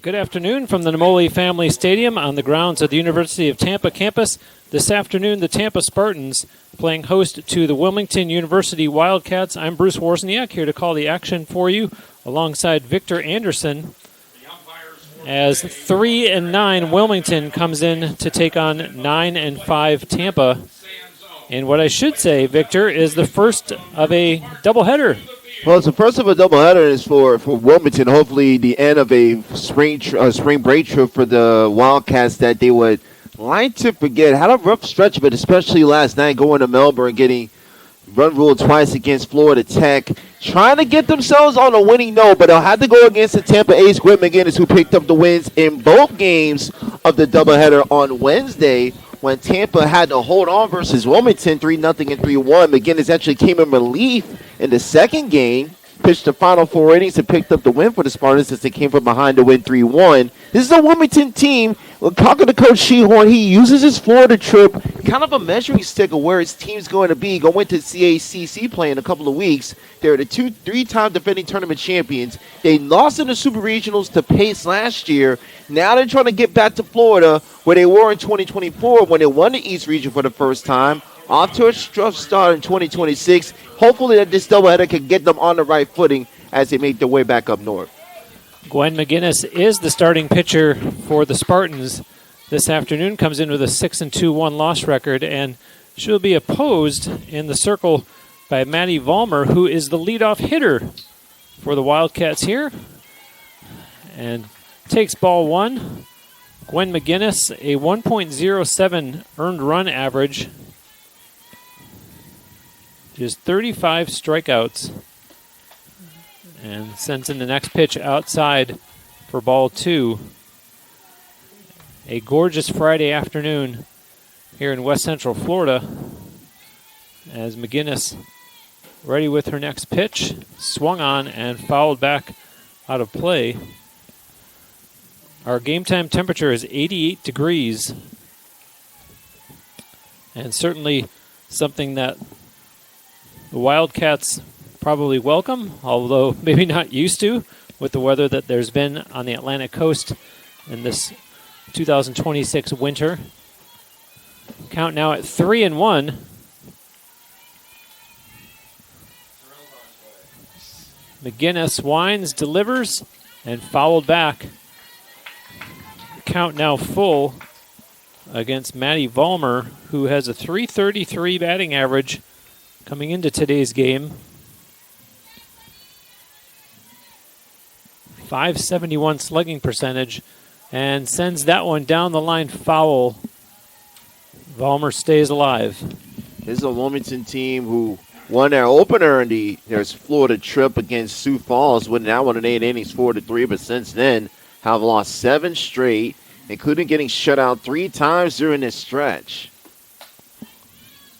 Good afternoon from the Namoli Family Stadium on the grounds of the University of Tampa campus. This afternoon, the Tampa Spartans playing host to the Wilmington University Wildcats. I'm Bruce Wozniak here to call the action for you alongside Victor Anderson as 3-9 Wilmington comes in to take on 9-5 Tampa. And what I should say, Victor, is the first of a doubleheader. Well, it's the first of a doubleheader is for Wilmington. Hopefully, the end of a spring break trip for the Wildcats that they would like to forget. Had a rough stretch of it, especially last night going to Melbourne, getting run ruled twice against Florida Tech, trying to get themselves on a winning note, but they'll have to go against the Tampa ace, Gwen McGinnis, who picked up the wins in both games of the doubleheader on Wednesday, when Tampa had to hold on versus Wilmington 3-0 and 3-1. McGinnis actually came in relief in the second game, pitched the final 4 innings and picked up the win for the Spartans as they came from behind to win 3-1. This is a Wilmington team. Well, talking to Coach Shehorn, he uses his Florida trip, kind of a measuring stick of where his team's going to be. Going to CACC play in a couple of weeks. They're the 3-time defending tournament champions. They lost in the Super Regionals to Pace last year. Now they're trying to get back to Florida, where they were in 2024 when they won the East Region for the first time. Off to a rough start in 2026. Hopefully that this doubleheader can get them on the right footing as they make their way back up north. Gwen McGinnis is the starting pitcher for the Spartans this afternoon. Comes in with a 6-2 loss record, and she'll be opposed in the circle by Maddie Vollmer, who is the leadoff hitter for the Wildcats here. And takes ball one. Gwen McGinnis, a 1.07 earned run average. Just 35 strikeouts. And sends in the next pitch outside for ball two. A gorgeous Friday afternoon here in West Central Florida as McGinnis ready with her next pitch. Swung on and fouled back out of play. Our game time temperature is 88 degrees. And certainly something that the Wildcats probably welcome, although maybe not used to with the weather that there's been on the Atlantic coast in this 2026 winter. Count now at 3-1. McGinnis winds, delivers, and fouled back. Count now full against Maddie Vollmer, who has a .333 batting average coming into today's game. .571 slugging percentage, and sends that one down the line foul. Vollmer stays alive. This is a Wilmington team who won their opener in their Florida trip against Sioux Falls, winning that one in 8 innings, 4-3, but since then have lost 7 straight, including getting shut out 3 times during this stretch.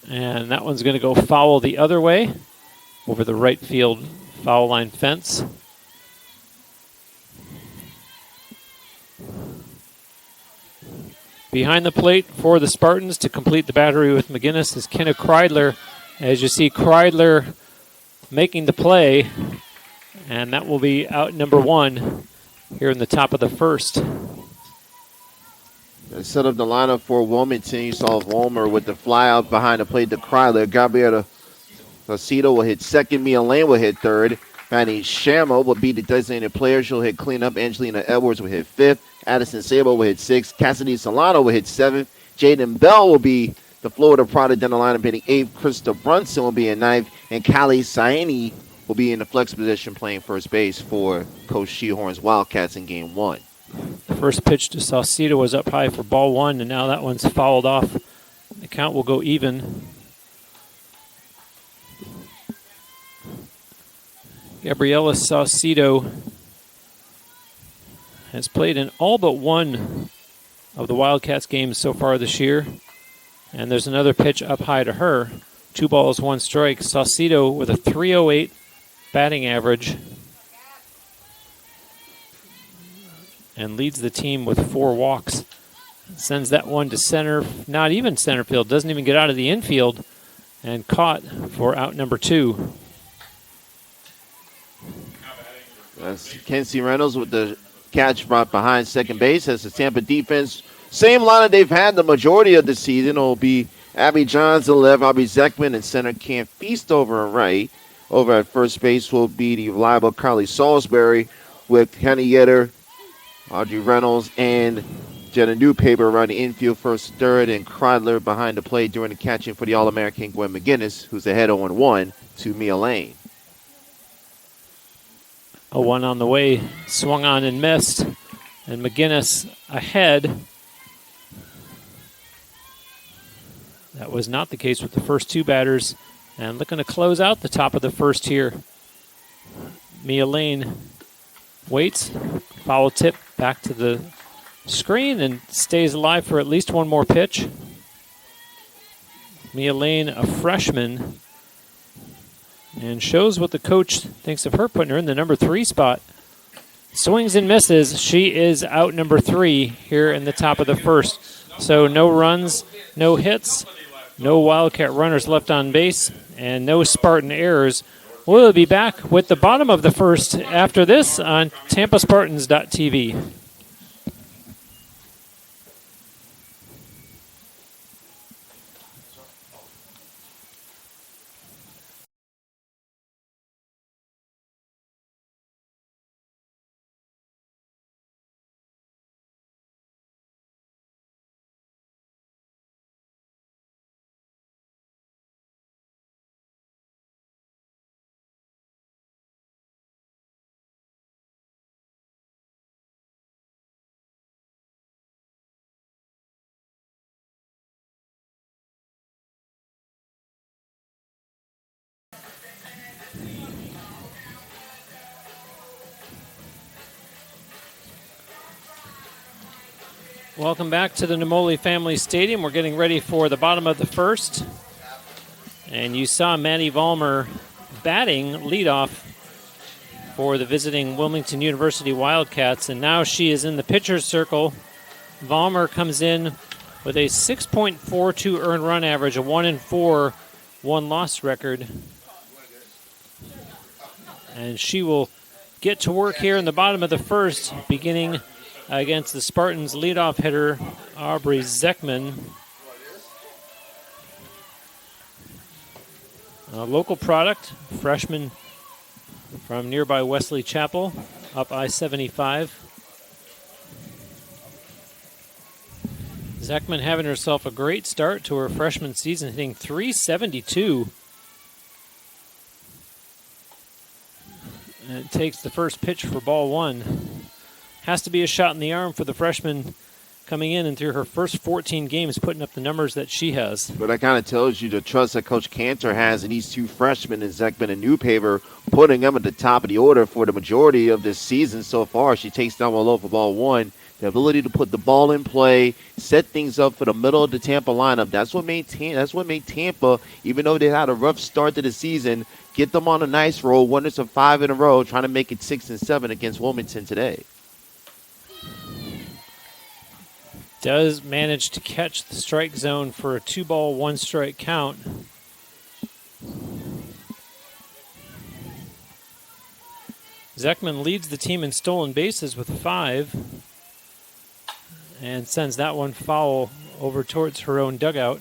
And that one's going to go foul the other way over the right field foul line fence. Behind the plate for the Spartans to complete the battery with McGinnis is Kenna Kreidler. As you see, Kreidler making the play, and that will be out number 1 here in the top of the first. Set up the lineup for Wilmington. You saw Vollmer with the fly out behind the plate to Kreidler. Gabriela Aceto will hit second. Mia Lane will hit third. Fanny Shamo will be the designated player. She'll hit cleanup. Angelina Edwards will hit fifth. Addison Sabo will hit sixth. Cassidy Solano will hit seventh. Jaden Bell will be the Florida product in the lineup hitting eighth. Krista Brunson will be in ninth. And Callie Saini will be in the flex position playing first base for Coach Shehorn's Wildcats in game 1. The first pitch to Saucedo was up high for ball 1, and now that one's fouled off. The count will go even. Gabriela Saucedo has played in all but one of the Wildcats games so far this year. And there's another pitch up high to her. 2 balls, 1 strike. Saucedo with a .308 batting average. And leads the team with 4 walks. Sends that one to center, not even center field. Doesn't even get out of the infield. And caught for out number 2. That's Kenzie Reynolds with the catch right behind second base as the Tampa defense, same lineup they've had the majority of the season. It'll be Abby Johns in left, Abby Zekman in center, Cam Feast over and right. Over at first base will be the reliable Carly Salisbury with Henny Yetter, Audrey Reynolds, and Jenna Newpaper around the infield first, third, and Kreidler behind the plate during the catching for the All-American Gwen McGinnis, who's ahead 0-1 to Mia Lane. A one on the way, swung on and missed, and McGinnis ahead. That was not the case with the first two batters, and looking to close out the top of the first here. Mia Lane waits, foul tip back to the screen and stays alive for at least one more pitch. Mia Lane, a freshman, and shows what the coach thinks of her, putting her in the number 3 spot. Swings and misses. She is out number 3 here in the top of the first. So no runs, no hits, no Wildcat runners left on base, and no Spartan errors. We'll be back with the bottom of the first after this on TampaSpartans.tv. Welcome back to the Namoli Family Stadium. We're getting ready for the bottom of the first. And you saw Maddie Vollmer batting leadoff for the visiting Wilmington University Wildcats. And now she is in the pitcher's circle. Vollmer comes in with a 6.42 earned run average, a 1-4 one-loss record. And she will get to work here in the bottom of the first, beginning against the Spartans' leadoff hitter, Aubrey Zekman. A local product, freshman from nearby Wesley Chapel, up I-75. Zekman having herself a great start to her freshman season, hitting .372. And it takes the first pitch for ball one. Has to be a shot in the arm for the freshman coming in and through her first 14 games putting up the numbers that she has. But that kind of tells you the trust that Coach Cantor has in these two freshmen, in Zekman and Newpaper, putting them at the top of the order for the majority of this season so far. She takes down one low for ball one. The ability to put the ball in play, set things up for the middle of the Tampa lineup. That's what made Tampa, even though they had a rough start to the season, get them on a nice roll, winners of 5 in a row, trying to make it 6 and 7 against Wilmington today. Does manage to catch the strike zone for a 2-ball, 1-strike count. Zekman leads the team in stolen bases with 5 and sends that one foul over towards her own dugout.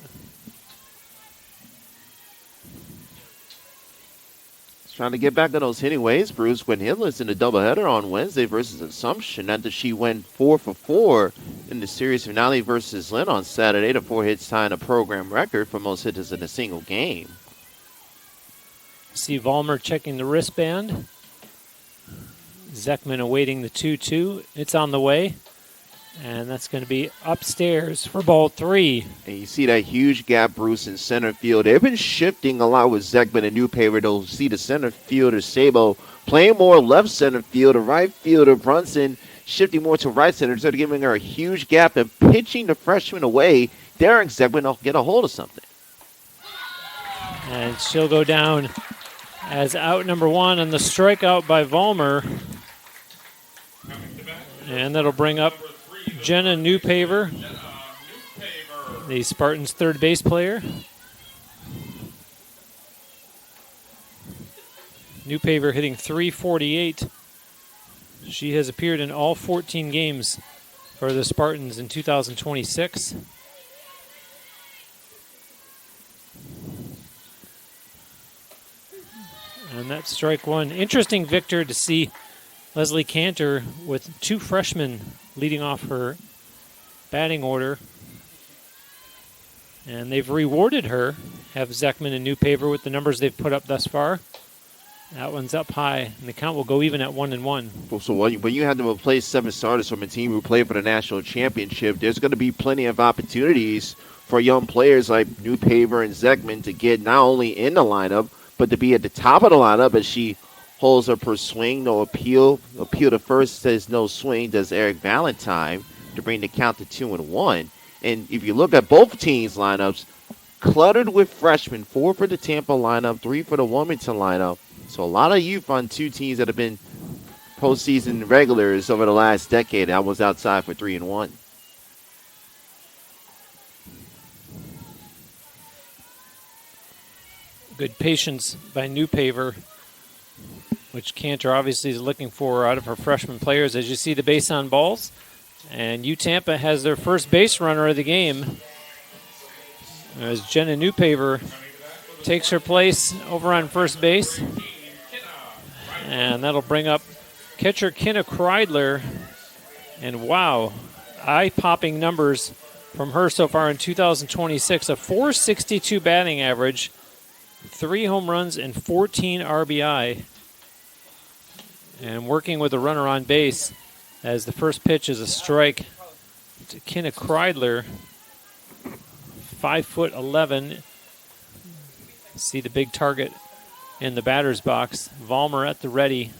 Trying to get back on those hitting ways, Bruce, when hitless in the doubleheader on Wednesday versus Assumption after she went 4 for 4 in the series finale versus Lynn on Saturday. The 4 hits tying a program record for most hitters in a single game. See Vollmer checking the wristband. Zekman awaiting the 2-2. It's on the way. And that's going to be upstairs for ball 3. And you see that huge gap, Bruce, in center field. They've been shifting a lot with Zekman and Newpaper. They'll see the center fielder, Sabo, playing more left center field. The right fielder, Brunson, shifting more to right center. So they're giving her a huge gap and pitching the freshman away. Derek Zekman will get a hold of something. And she'll go down as out number 1 on the strikeout by Vollmer. And that'll bring up Jenna Newpaver, the Spartans' third base player. Newpaver hitting .348. She has appeared in all 14 games for the Spartans in 2026. And that's strike one. Interesting, Victor, to see Leslie Cantor with two freshmen leading off her batting order. And they've rewarded her, have Zekman and Newpaver with the numbers they've put up thus far. That one's up high, and the count will go even at 1-1. So when you have to replace 7 starters from a team who played for the national championship, there's going to be plenty of opportunities for young players like Newpaver and Zekman to get not only in the lineup, but to be at the top of the lineup as she holds up her swing. No appeal. Appeal to first says no swing, does Eric Valentine to bring the count to 2-1. And if you look at both teams' lineups, cluttered with freshmen, 4 for the Tampa lineup, 3 for the Wilmington lineup. So a lot of youth on two teams that have been postseason regulars over the last decade. I was outside for 3-1. Good patience by Newpaver, which Cantor obviously is looking for out of her freshman players. As you see the base on balls, and Tampa has their first base runner of the game as Jenna Newpaver takes her place over on first base. And that'll bring up catcher Kenna Kreidler. And wow, eye-popping numbers from her so far in 2026. A .462 batting average, 3 home runs, and 14 RBI. And working with a runner on base as the first pitch is a strike to Kenna Kreidler, 5'11". See the big target in the batter's box. Vollmer at the ready,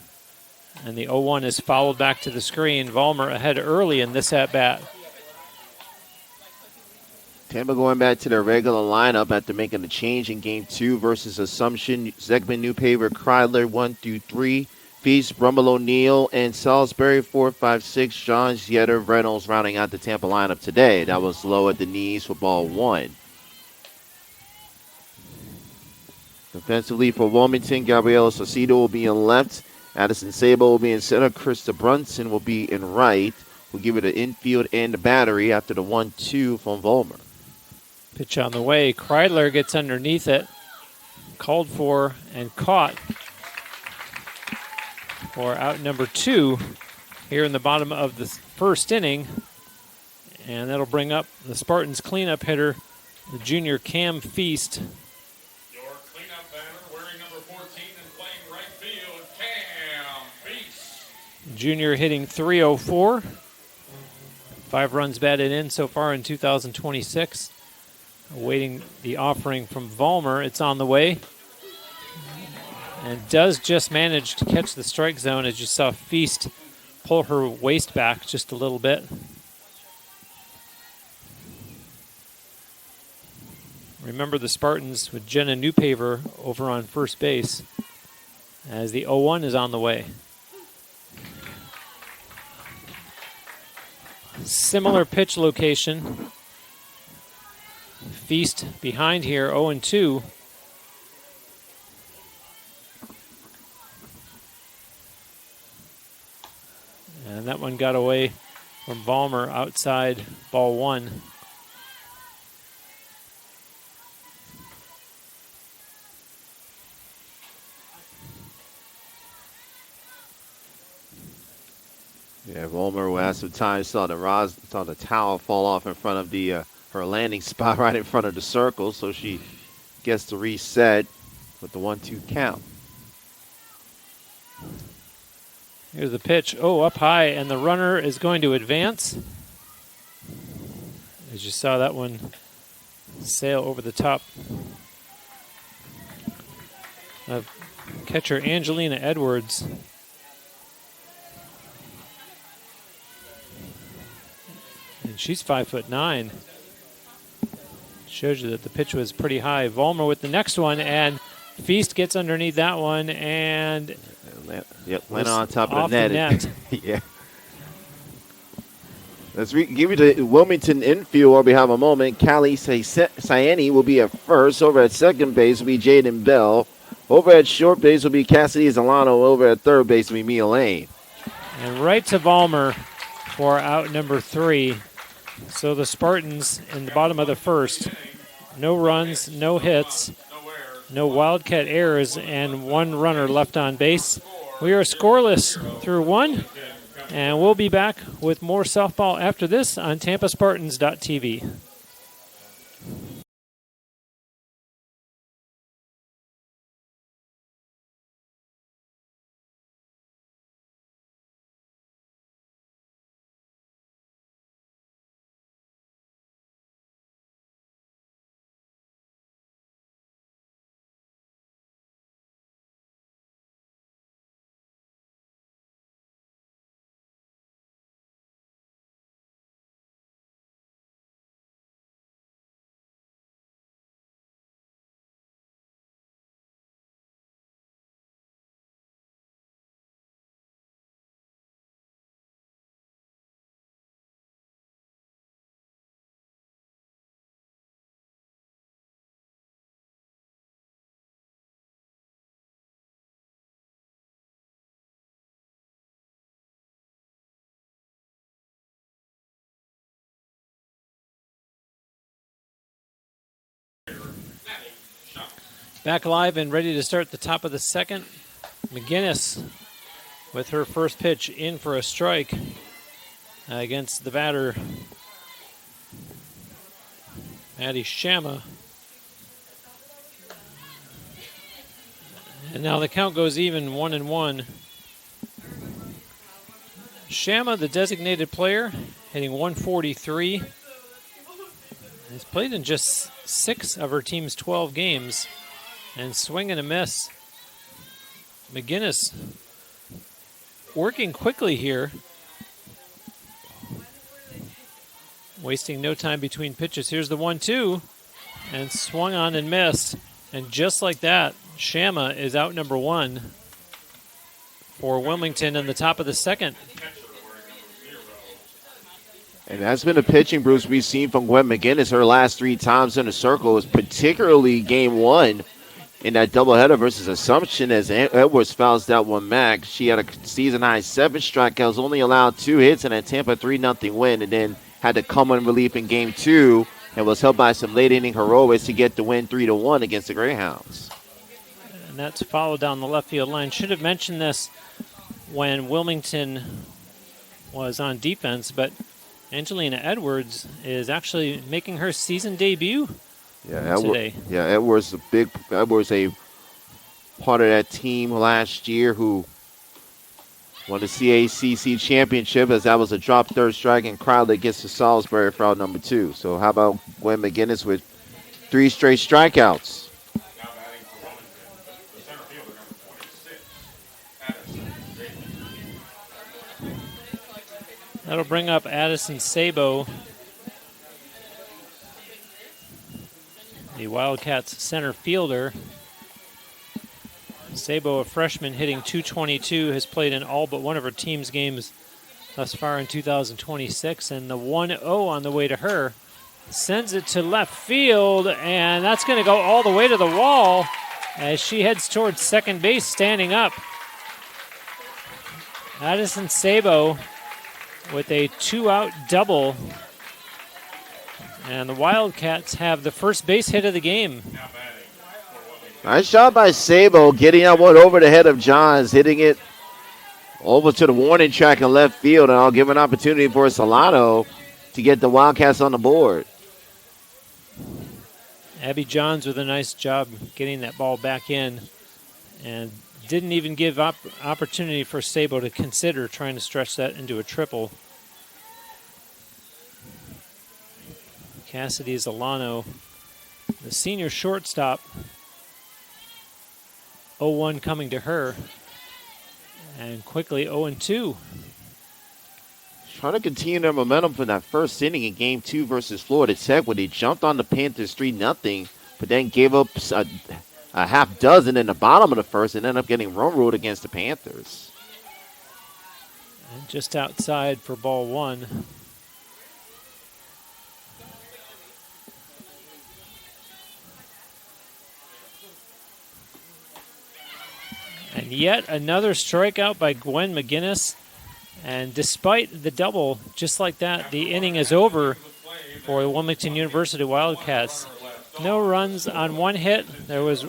and the 0-1 is fouled back to the screen. Vollmer ahead early in this at-bat. Tampa going back to their regular lineup after making a change in Game 2 versus Assumption. Zekman, Newpaver, Kreidler, 1 through 3. Feast, Brummel, O'Neill, and Salisbury, 4, 5, 6. Johns, Yetter, Reynolds rounding out the Tampa lineup today. That was low at the knees for ball 1. Defensively for Wilmington, Gabriela Saucedo will be in left. Addison Sabo will be in center. Krista Brunson will be in right. We'll give it an infield and the battery after the 1-2 from Vollmer. Pitch on the way. Kreidler gets underneath it. Called for and caught for out number 2 here in the bottom of the first inning. And that'll bring up the Spartans cleanup hitter, the junior Cam Feast. Your cleanup batter wearing number 14 and playing right field, Cam Feast. Junior hitting .304. 5 runs batted in so far in 2026. Awaiting the offering from Vollmer. It's on the way. And does just manage to catch the strike zone as you saw Feast pull her waist back just a little bit. Remember the Spartans with Jenna Newpaver over on first base as the 0-1 is on the way. Similar pitch location. Feast behind here, 0-2. And that one got away from Vollmer outside ball 1. Yeah, Vollmer will have some time. Saw the towel fall off in front of the her landing spot right in front of the circle, so she gets to reset with the 1-2 count. Here's the pitch. Oh, up high, and the runner is going to advance. As you saw that one sail over the top of catcher Angelina Edwards. And she's 5'9". Shows you that the pitch was pretty high. Vollmer with the next one, and Feast gets underneath that one, and went on top of off the the net. net. Yeah. Let's give you the Wilmington infield while we have a moment. Callie Sayani will be at first. Over at second base will be Jaden Bell. Over at short base will be Cassidy Zalano. Over at third base will be Mia Lane. And right to Vollmer for out number 3. So the Spartans in the bottom of the first, no runs, no hits, no Wildcat errors, and 1 runner left on base. We are scoreless through 1, and we'll be back with more softball after this on TampaSpartans.tv. Back live and ready to start the top of the second. McGinnis with her first pitch in for a strike against the batter, Maddie Shama. And now the count goes even, 1-1. Shama, the designated player, hitting 143. Has played in just 6 of her team's 12 games. And swing and a miss. McGinnis working quickly here. Wasting no time between pitches. Here's the 1-2. And swung on and missed. And just like that, Shama is out number 1 for Wilmington in the top of the second. And that's been a pitching, Bruce, we've seen from Gwen McGinnis her last 3 times in the circle, was particularly game 1 in that doubleheader versus Assumption as Edwards fouls that one back. She had a season-high 7 strikeouts, only allowed 2 hits in a Tampa 3-0 win, and then had to come in relief in game 2 and was helped by some late-inning heroics to get the win 3-1 against the Greyhounds. And that's followed down the left field line. Should have mentioned this when Wilmington was on defense, but Angelina Edwards is actually making her season debut today. Edwards a part of that team last year who won the CACC championship, as that was a drop third strike and Crowley gets to Salisbury for out number 2. So how about Gwen McGinnis with 3 straight strikeouts? Now batting for Wilmington, the center fielder, number 26, Addison. That'll bring up Addison Sabo, the Wildcats center fielder. Sabo, a freshman, hitting .222, has played in all but one of her team's games thus far in 2026, and the 1-0 on the way to her sends it to left field, and that's going to go all the way to the wall as she heads towards second base, standing up. Addison Sabo with a 2-out double, and the Wildcats have the first base hit of the game. Nice shot by Sabo, getting that one over the head of Johns, hitting it over to the warning track in left field, and I'll give an opportunity for Solano to get the Wildcats on the board. Abby Johns with a nice job getting that ball back in, and didn't even give opportunity for Sabo to consider trying to stretch that into a triple. Cassidy Zolano, the senior shortstop, 0-1 coming to her, and quickly 0-2. Trying to continue their momentum from that first inning in Game 2 versus Florida Tech, where they jumped on the Panthers 3-0, but then gave up a half dozen in the bottom of the first and ended up getting run ruled against the Panthers. And just outside for ball 1. And yet another strikeout by Gwen McGinnis. And despite the double, just like that, the inning is over for the Wilmington University Wildcats. No runs on one hit. There was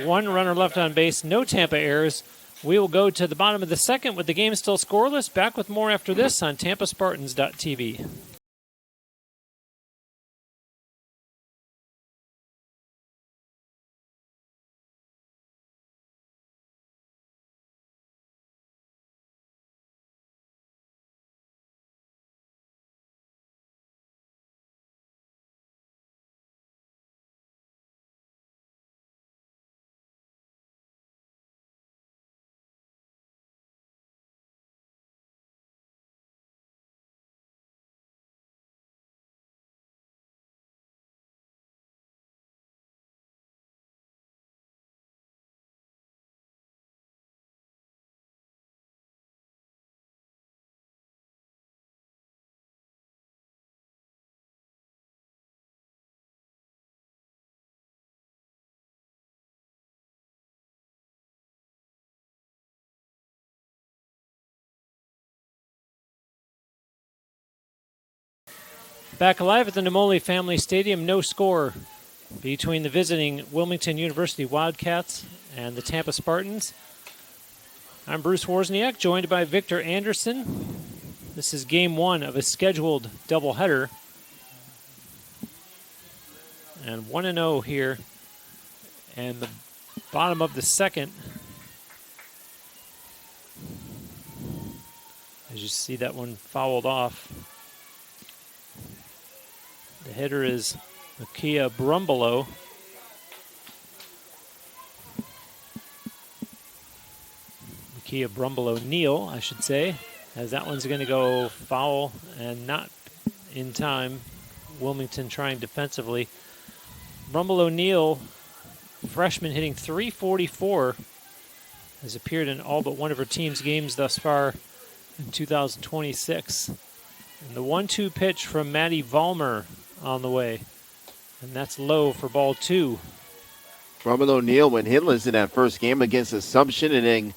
one runner left on base, no Tampa errors. We will go to the bottom of the second with the game still scoreless. Back with more after this on TampaSpartans.tv. Back live at the Namoli Family Stadium, no score between the visiting Wilmington University Wildcats and the Tampa Spartans. I'm Bruce Wozniak, joined by Victor Anderson. This is game one of a scheduled doubleheader. And 1-0 here. And the bottom of the second. As you see that one fouled off. The hitter is Makia Brumbelow. Makia Brumbelow Neal, I should say, as that one's going to go foul and not in time. Wilmington trying defensively. Brumbelow Neal, freshman, hitting .344, has appeared in all but one of her team's games thus far in 2026. And the 1-2 pitch from Maddie Vollmer on the way. And that's low for ball two. Robert O'Neill went hitless in that first game against Assumption and then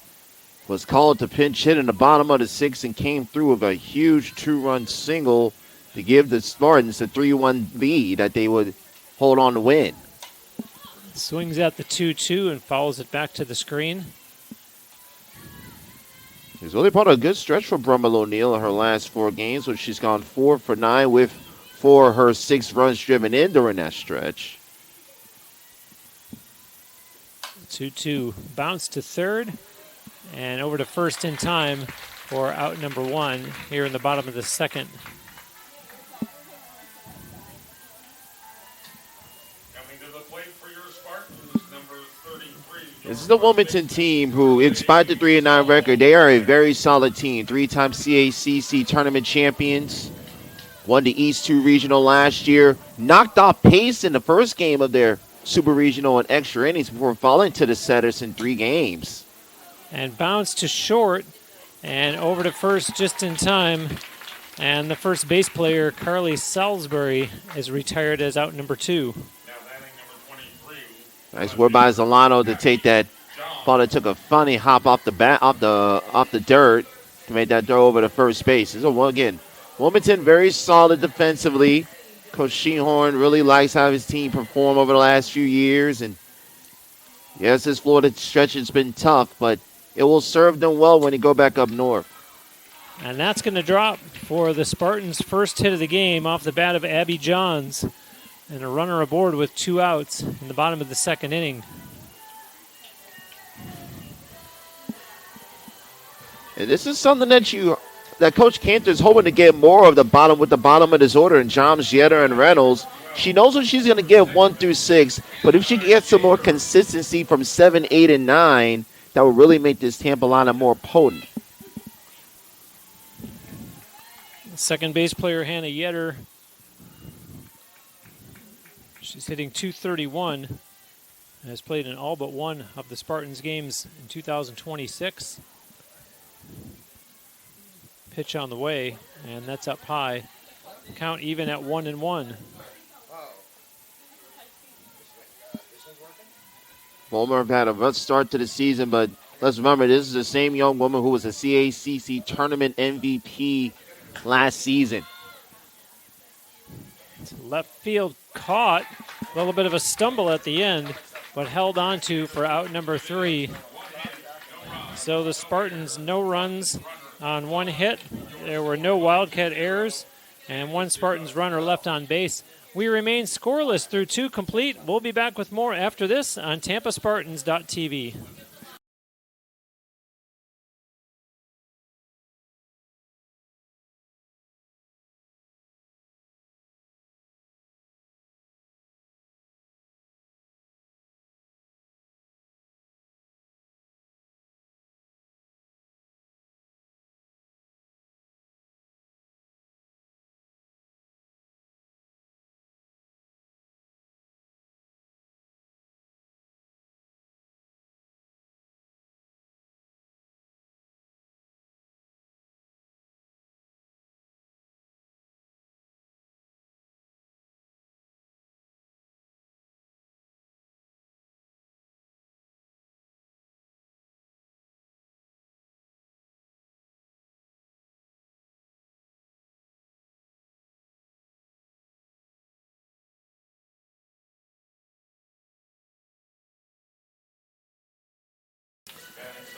was called to pinch hit in the bottom of the sixth and came through with a huge two-run single to give the Spartans a 3-1 lead that they would hold on to win. Swings at the 2-2 and fouls it back to the screen. It's really part of a good stretch for Brummel O'Neill in her last four games, where she's gone 4 for 9 with for her 6 runs driven in during that stretch. 2-2 bounce to third and over to first in time for out number one here in the bottom of the second. Coming to the plate for your Spartans, number 33. This is the Wilmington team who, in spite of the 3-9 record, they are a very solid team. 3-time CACC tournament champions. Won the East 2 Regional last year. Knocked off Pace in the first game of their Super Regional in extra innings before falling to the Setters in 3 games. And bounce to short and over to first just in time. And the first base player, Carly Salisbury, is retired as out number 2. Now batting number 23. Nice work by Zolano to take that ball that took a funny hop off the dirt to make that throw over to first base. So again, Wilmington very solid defensively. Coach Shehorn really likes how his team performed over the last few years. And yes, this Florida stretch has been tough, but it will serve them well when they go back up north. And that's going to drop for the Spartans' first hit of the game off the bat of Abby Johns. And a runner aboard with 2 outs in the bottom of the second inning. And this is something that Coach Cantor's hoping to get more of the bottom of this order in Johns, Jeter, and Reynolds. She knows what she's going to get 1 through 6, but if she gets some more consistency from 7, 8, and 9, that will really make this Tampa lineup more potent. Second base player Hannah Yetter. She's hitting .231 and has played in all but one of the Spartans games in 2026. Pitch on the way, and that's up high. Count even at 1-1. Fulmer had a rough start to the season, but Let's remember, this is the same young woman who was a CACC tournament MVP last season. Left field caught. A little bit of a stumble at the end, but held on to for out number 3. So the Spartans, no runs on 1 hit. There were no Wildcat errors, and 1 Spartans runner left on base. We remain scoreless through 2 complete. We'll be back with more after this on TampaSpartans.tv.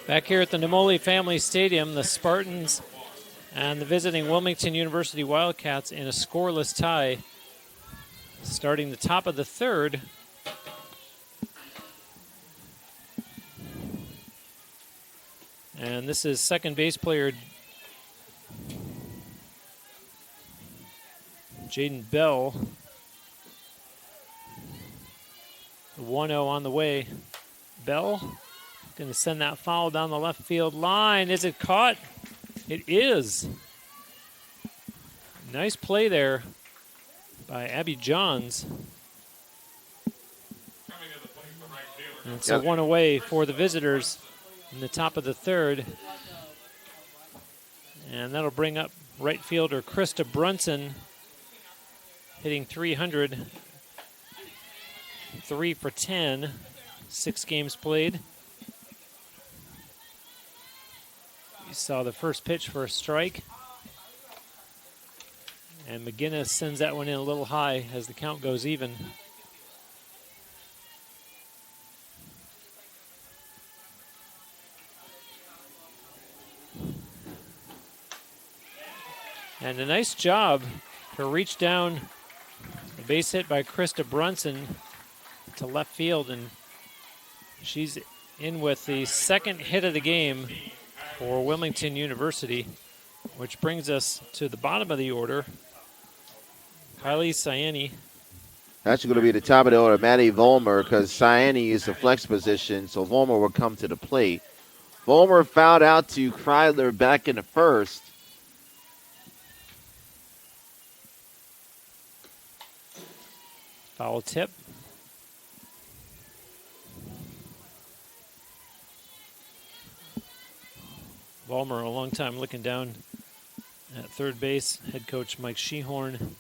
Back here at the Namoli Family Stadium, the Spartans and the visiting Wilmington University Wildcats in a scoreless tie. Starting the top of the 3rd. And this is second base player Jaden Bell. The 1-0 on the way. Bell going to send that foul down the left field line. Is it caught? It is. Nice play there by Abby Johns. And so 1 away for the visitors in the top of the 3rd. And that'll bring up right fielder Krista Brunson, hitting .300, 3 for 10, 6 games played. You saw the first pitch for a strike. And McGinnis sends that one in a little high as the count goes even. And a nice job to reach down, a base hit by Krista Brunson to left field, and she's in with the second hit of the game for Wilmington University, which brings us to the bottom of the order. Kylie Cyani. That's going to be the top of the order, Maddie Vollmer, because Cyani is the flex position, so Vollmer will come to the plate. Vollmer fouled out to Kreidler back in the 1st. Foul tip. Vollmer, a long time looking down at third base. Head coach Mike Shehorn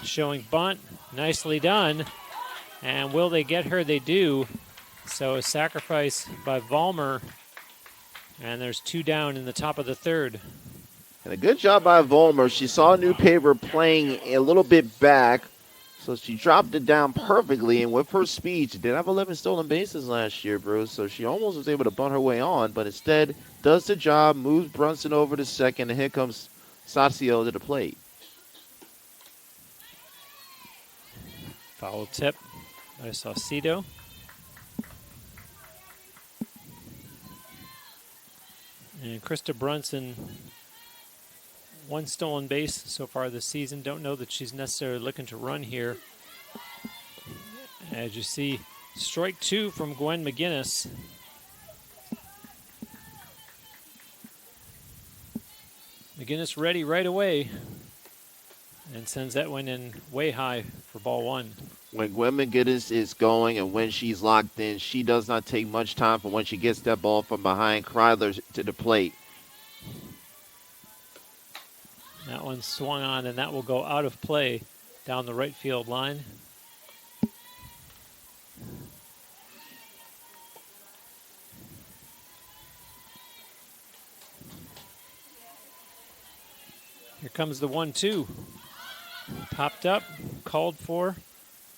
showing bunt. Nicely done. And will they get her? They do. So a sacrifice by Vollmer. And there's 2 down in the top of the 3rd. And a good job by Vollmer. She saw New Paper playing a little bit back, so she dropped it down perfectly. And with her speed, she did have 11 stolen bases last year, Bruce, so she almost was able to bunt her way on, but instead does the job, moves Brunson over to second, and here comes Sacio to the plate. Foul tip by Saucedo. And Krista Brunson, 1 stolen base so far this season. Don't know that she's necessarily looking to run here. As you see, strike 2 from Gwen McGinnis. McGinnis ready right away and sends that one in way high for ball 1. When Gwen McGinnis is going and when she's locked in, she does not take much time for when she gets that ball from behind Kreidler to the plate. That one swung on, and that will go out of play down the right field line. comes the 1-2. Popped up, called for.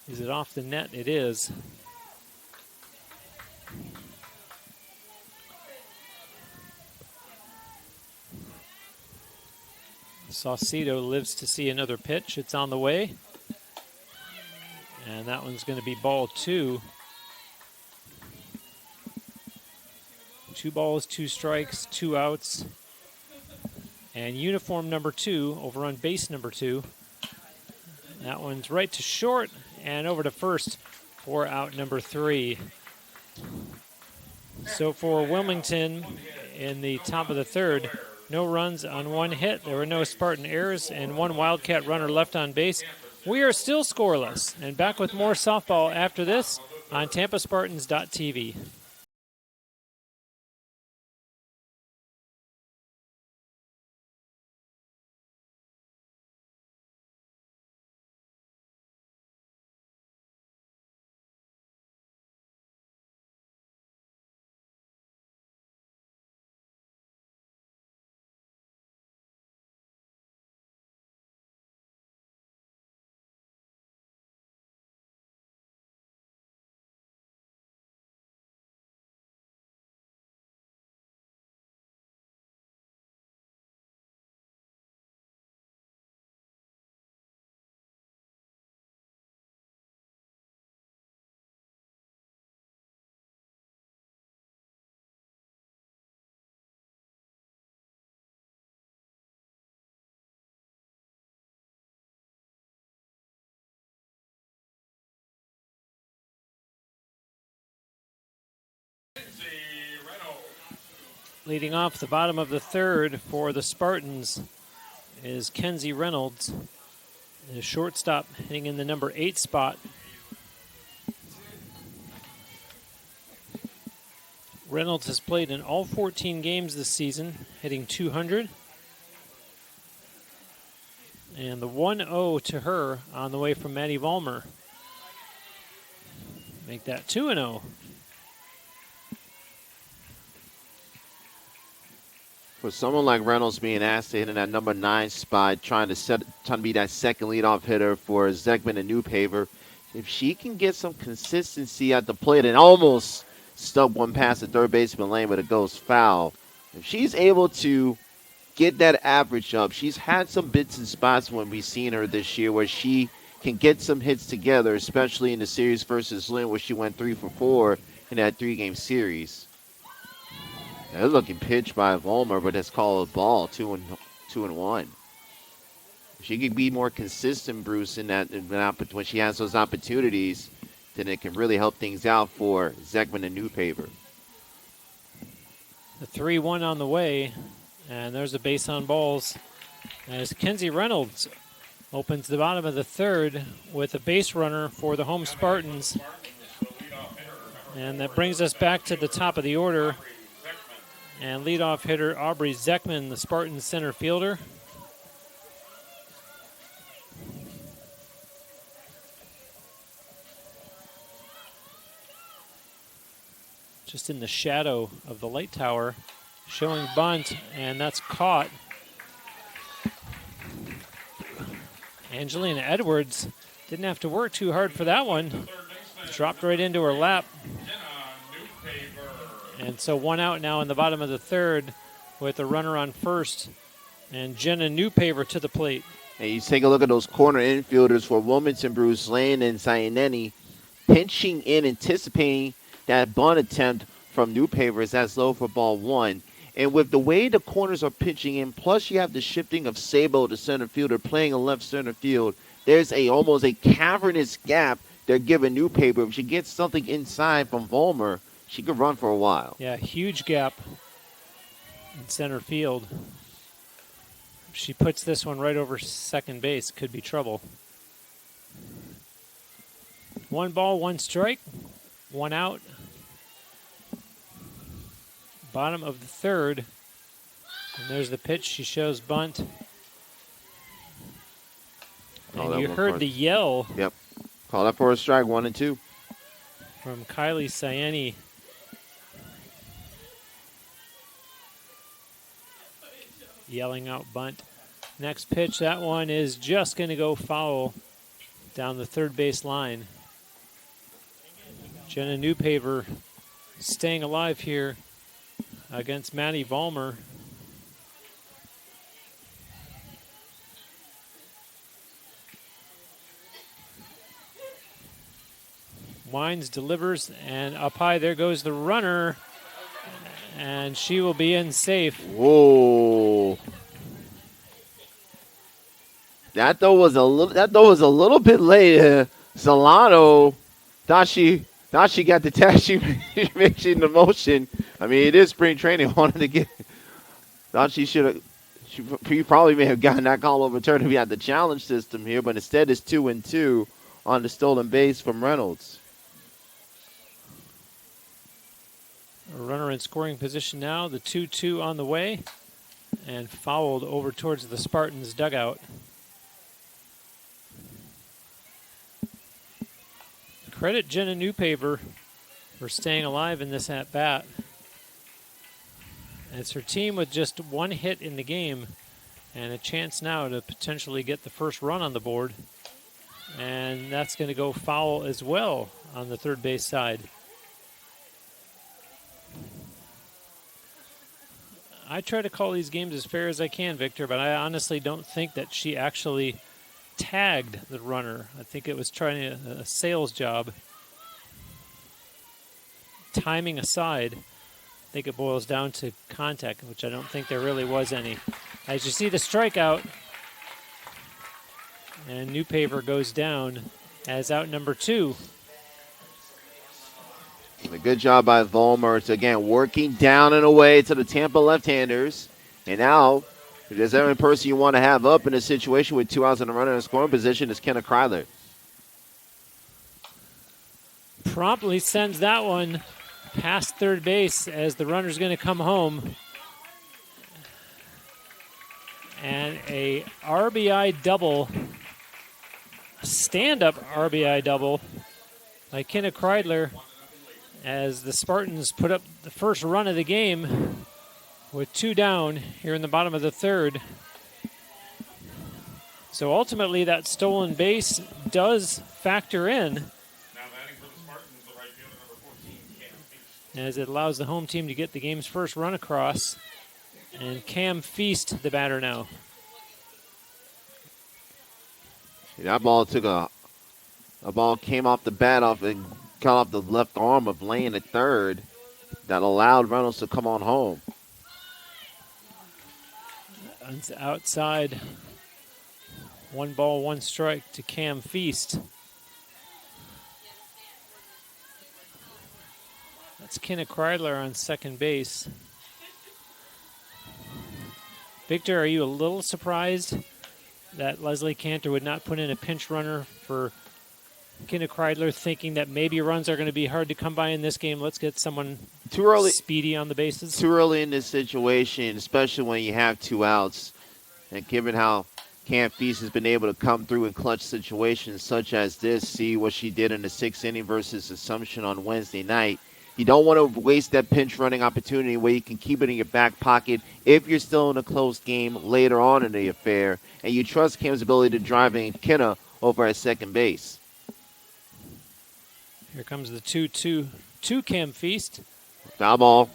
Is it off the net? It is. Saucedo lives to see another pitch. It's on the way. And that one's going to be ball 2. 2 balls, 2 strikes, 2 outs. And uniform number 2 over on base number 2. That one's right to short and over to first for out number 3. So for Wilmington in the top of the third, no runs on 1 hit. There were no Spartan errors and 1 Wildcat runner left on base. We are still scoreless. And back with more softball after this on TampaSpartans.tv. Leading off the bottom of the third for the Spartans is Kenzie Reynolds, the shortstop hitting in the number 8 spot. Reynolds has played in all 14 games this season, hitting .200. And the 1-0 to her on the way from Maddie Vollmer. Make that 2-0. For someone like Reynolds being asked to hit in that number 9 spot, trying to be that second leadoff hitter for Zegman and Newpaver, if she can get some consistency at the plate and almost stub one past the third baseman lane, but it goes foul. If she's able to get that average up, she's had some bits and spots when we've seen her this year where she can get some hits together, especially in the series versus Lynn, where she went 3 for 4 in that 3-game series. They're looking pitch by Vollmer, but it's called a ball, 2-1. If she could be more consistent, Bruce, when she has those opportunities, then it can really help things out for Zegman and Newpaver. The 3-1 on the way, and there's a base on balls as Kenzie Reynolds opens the bottom of the third with a base runner for the home Spartans. And that brings us back to the top of the order. And leadoff hitter Aubrey Zekman, the Spartans center fielder. Just in the shadow of the light tower, showing bunt, and that's caught. Angelina Edwards didn't have to work too hard for that one. Dropped right into her lap. And so 1 out now in the bottom of the third with a runner on first and Jenna Newpaver to the plate. And you take a look at those corner infielders for Wilmington, Bruce Lane and Cyaneni, pinching in, anticipating that bunt attempt from Newpaver as that's low for ball 1. And with the way the corners are pitching in, plus you have the shifting of Sabo to center fielder playing in left center field, there's almost a cavernous gap they're giving Newpaver. If she gets something inside from Vollmer, she could run for a while. Yeah, huge gap in center field. If she puts this one right over second base, could be trouble. 1 ball, 1 strike, 1 out. Bottom of the third. And there's the pitch. She shows bunt. And you heard the yell. Yep. Call that for a strike, 1 and 2. From Kylie Cyaneni. Yelling out bunt. Next pitch, that one is just going to go foul down the third base line. Jenna Newpaver staying alive here against Maddie Vollmer. Wines delivers, and up high, there goes the runner, and she will be in safe. Whoa. That throw was a little bit late. Solano thought she got the tag. She making the motion. I mean, it is spring training. Wanted to get. Thought she should have. She probably may have gotten that call overturned if we had the challenge system here, but instead it's 2-2 on the stolen base from Reynolds. A runner in scoring position now. The 2-2 on the way, and fouled over towards the Spartans dugout. Credit Jenna Newpaver for staying alive in this at-bat. It's her team with just one hit in the game and a chance now to potentially get the first run on the board. And that's going to go foul as well on the third base side. I try to call these games as fair as I can, Victor, but I honestly don't think that she actually tagged the runner. I think it was trying a sales job. Timing aside, I think it boils down to contact, which I don't think there really was any. As you see the strikeout, and Newpaver goes down as out number 2. A good job by Vollmer. It's again working down and away to the Tampa left-handers. And now, if there's every person you want to have up in a situation with 2 outs and a runner in scoring position, is Kenna Kryler. Promptly sends that one past third base as the runner's going to come home. And a RBI double, a stand-up RBI double by Kenna Kreidler as the Spartans put up the first run of the game with 2 down here in the bottom of the third. So ultimately that stolen base does factor in, Now batting for the Spartans, the right fielder, number 14, Cam Feast. as it allows the home team to get the game's first run across. And Cam Feast, the batter now. That ball came off the bat and cut off the left arm of Lane at third. That allowed Reynolds to come on home. It's outside. 1 ball, 1 strike to Cam Feast. That's Kenna Kreidler on second base. Victor, are you a little surprised that Leslie Cantor would not put in a pinch runner for Kenna Kreidler, thinking that maybe runs are going to be hard to come by in this game? Let's get someone Too early. speedy on the bases. Too early in this situation, especially when you have 2 outs. And given how Cam Feast has been able to come through in clutch situations such as this, see what she did in the 6th inning versus Assumption on Wednesday night. You don't want to waste that pinch running opportunity where you can keep it in your back pocket if you're still in a close game later on in the affair, and you trust Cam's ability to drive in Kenna over at second base. Here comes the 2-2 to Cam Feast. Foul ball.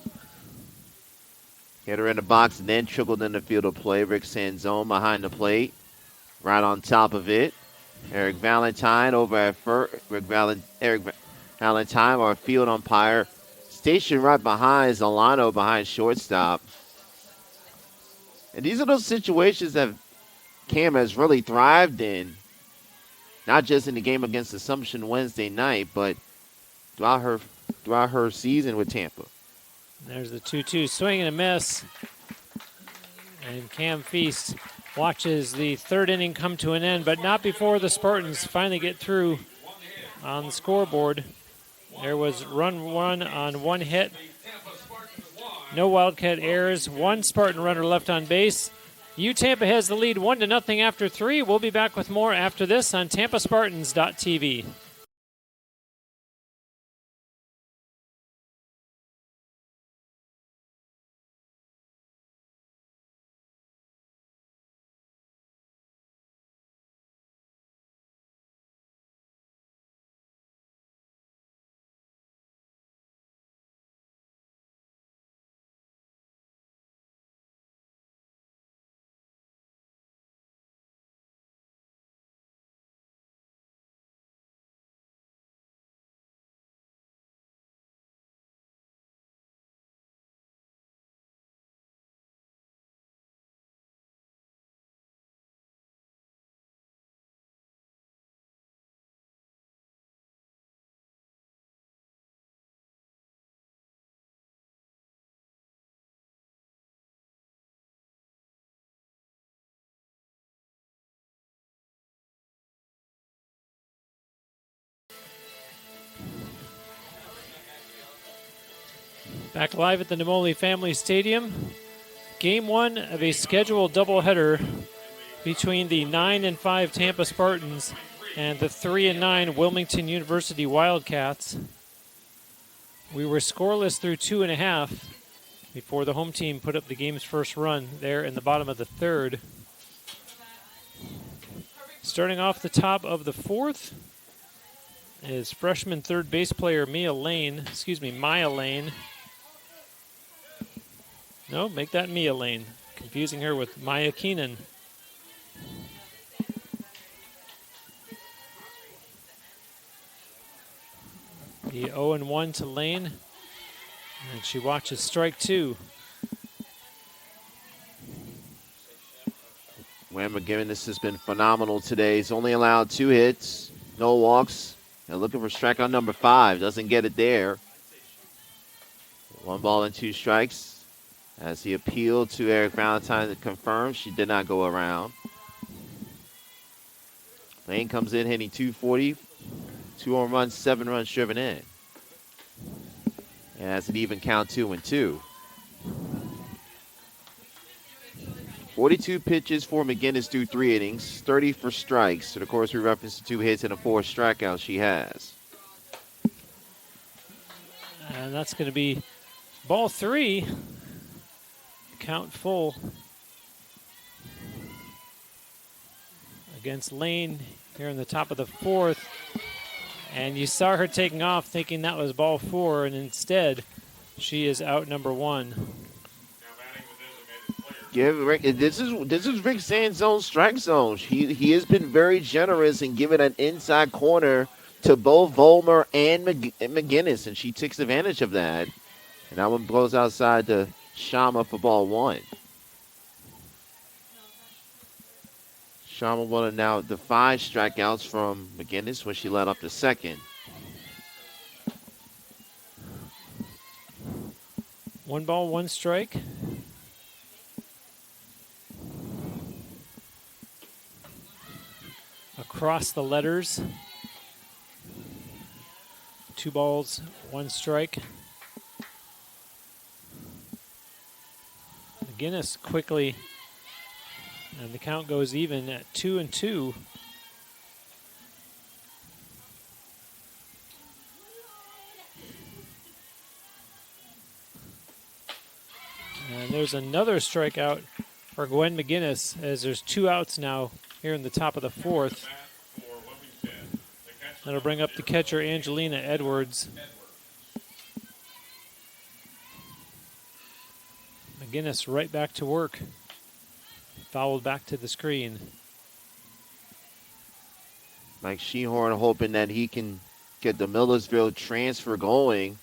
Hit her in the box and then trickled in the field of play. Rick Sanzone behind the plate. Right on top of it. Eric Valentine over at first. Eric Valentine, our field umpire, stationed right behind Zolano behind shortstop. And these are those situations that Cam has really thrived in. Not just in the game against Assumption Wednesday night, but throughout her season with Tampa. There's the 2-2 swing and a miss. And Cam Feast watches the third inning come to an end, but not before the Spartans finally get through on the scoreboard. There was run 1 on 1 hit. No Wildcat errors. 1 Spartan runner left on base. Tampa has the lead 1-0 after 3. We'll be back with more after this on TampaSpartans.tv. Back live at the Nemoli Family Stadium. Game 1 of a scheduled doubleheader between the 9-5 Tampa Spartans and the 3-9 Wilmington University Wildcats. We were scoreless through 2.5 before the home team put up the game's first run there in the bottom of the third. Starting off the top of the fourth is freshman third base player Maya Lane. No, make that Mia Lane. Confusing her with Maya Keenan. The 0-1 to Lane. And she watches strike 2. Wham McGinnis has been phenomenal today. He's only allowed 2 hits, no walks. And looking for strikeout number 5. Doesn't get it there. 1 ball and 2 strikes. As he appealed to Eric Valentine to confirm, she did not go around. Lane comes in hitting .240, 2 home runs, 7 runs driven in. And has an even count 2-2. 42 pitches for McGinnis through 3 innings, 30 for strikes. And of course, we referenced the 2 hits and a 4 strikeouts she has. And that's going to be ball 3. Count full against Lane here in the top of the fourth. And you saw her taking off thinking that was ball 4, and instead she is out number 1. Give Rick, this is Rick Sanzone's strike zone. He has been very generous in giving an inside corner to both Volmer and McGinnis, and she takes advantage of that. And that one blows outside to Shama for ball 1. Shama wanted now the 5 strikeouts from McGinnis when she led up the second. 1 ball, 1 strike. Across the letters. 2 balls, 1 strike. McGinnis quickly, and the count goes even at 2-2. And there's another strikeout for Gwen McGinnis, as there's 2 outs now here in the top of the fourth. That'll bring up the catcher, Angelina Edwards. McGinnis right back to work. Fouled back to the screen. Mike Shehorn hoping that he can get the Millersville transfer going.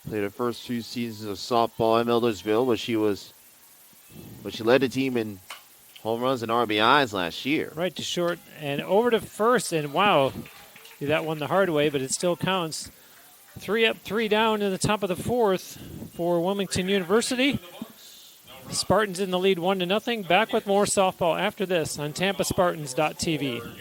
Played her first 2 seasons of softball in Millersville, but she led the team in home runs and RBIs last year. Right to short and over to first, and wow, that one the hard way, but it still counts. 3 up, 3 down in the top of the fourth for Wilmington University. Spartans in the lead 1-0. Back with more softball after this on TampaSpartans.tv.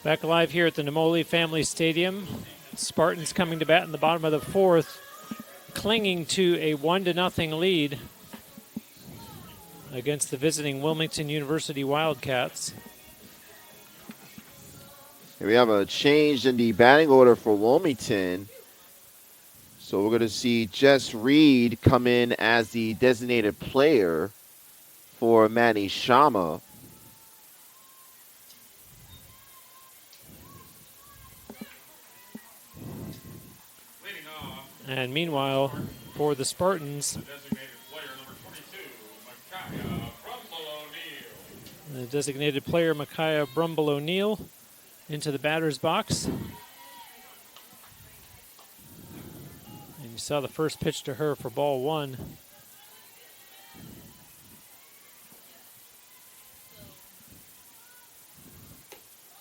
Back live here at the Nemoli Family Stadium. Spartans coming to bat in the bottom of the fourth, clinging to a 1-0 lead against the visiting Wilmington University Wildcats. Here we have a change in the batting order for Wilmington. So we're going to see Jess Reed come in as the designated player for Manny Shama. Leading off, And meanwhile, for the Spartans, the designated player number 22, Micaiah Brumble O'Neill. the designated player Micaiah Brumble O'Neill into the batter's box. And you saw the first pitch to her for ball 1.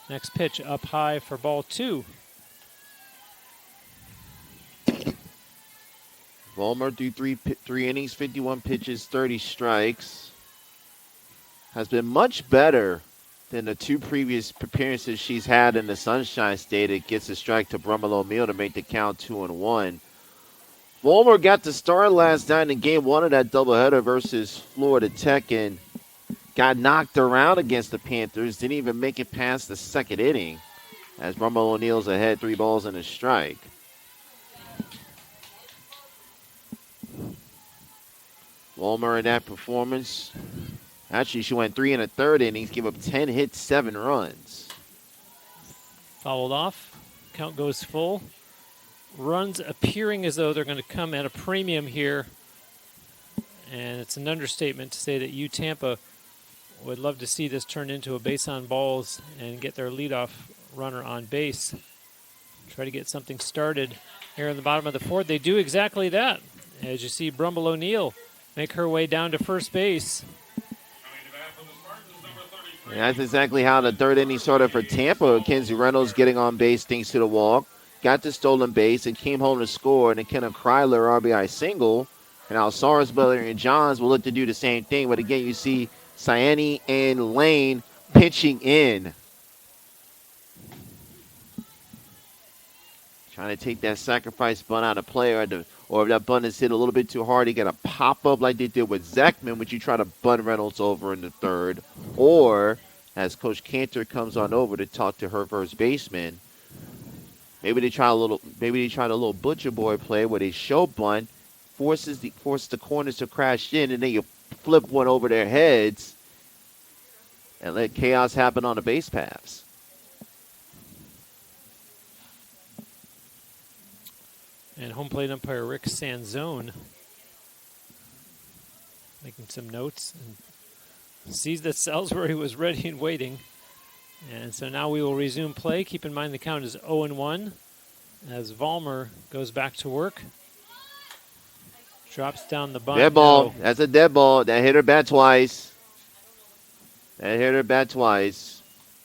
Next pitch up high for ball 2. Vollmer threw three innings, 51 pitches, 30 strikes. Has been much better than the 2 previous appearances she's had in the Sunshine State. It gets a strike to Brumble O'Neill to make the count 2-1. Vollmer got the start last night in game 1 of that doubleheader versus Florida Tech and got knocked around against the Panthers. Didn't even make it past the 2nd inning as Brumble O'Neill's ahead 3 balls and a strike. Vollmer in that performance, actually she went 3 1/3 innings, gave up 10 hits, 7 runs. Fouled off. Count goes full. Runs appearing as though they're going to come at a premium here. And it's an understatement to say that Tampa would love to see this turn into a base on balls and get their leadoff runner on base. Try to get something started here in the bottom of the 4th. They do exactly that. As you see Brumble O'Neill make her way down to first base. Coming to bat from the Spartans, number 33. And that's exactly how the 3rd inning started for Tampa. Kenzie Reynolds getting on base thanks to the walk. Got the stolen base and came home to score. And then Kenna Kryler RBI single. And now Sarsbury and Johns will look to do the same thing. But again, you see Siani and Lane pitching in. Trying to take that sacrifice bunt out of play, or if that bunt is hit a little bit too hard, you got to pop up like they did with Zekman, which you try to bunt Reynolds over in the 3rd. Or, as Coach Cantor comes on over to talk to her first baseman, maybe they try a little butcher boy play where they show bunt, force the corners to crash in, and then you flip one over their heads and let chaos happen on the base paths. And home plate umpire Rick Sanzone making some notes and sees that Salisbury was ready and waiting. And so now we will resume play. Keep in mind the count is 0-1 as Vollmer goes back to work. Drops down the bunt. Dead ball. No. That's a dead ball. That hit her bat twice.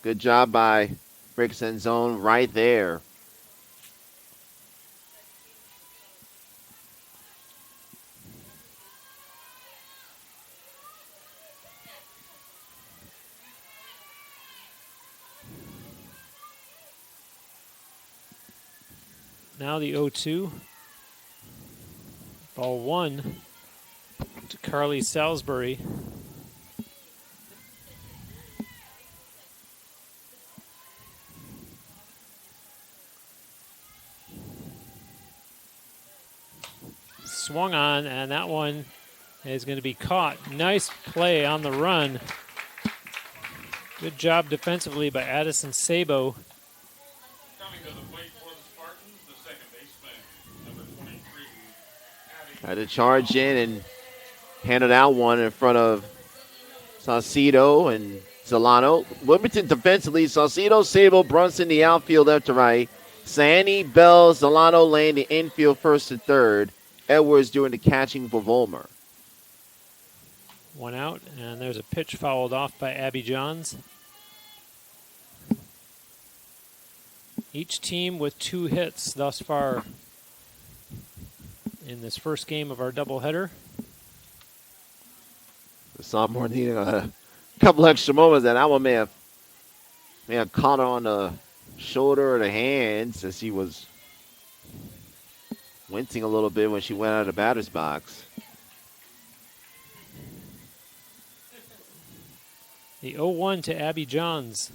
Good job by Rick Sanzone right there. Now the 0-2. Ball 1 to Carly Salisbury. Swung on, and that one is going to be caught. Nice play on the run. Good job defensively by Addison Sabo. Coming to the plate for the Spartans, the second baseman, number 23, Abby. Had to charge in and handed out one in front of Saucedo and Solano. Wilmington defensively, Saucedo, Sabo, Brunson, the outfield left to right. Sandy, Bell, Solano, Lane, the infield first to third. Edwards doing the catching for Vollmer. One out, and there's a pitch fouled off by Abby Johns. Each team with 2 hits thus far in this first game of our doubleheader. The sophomore needed a couple extra moments. That one may have caught her on the shoulder or the hands as she was wincing a little bit when she went out of the batter's box. The 0-1 to Abby Johns.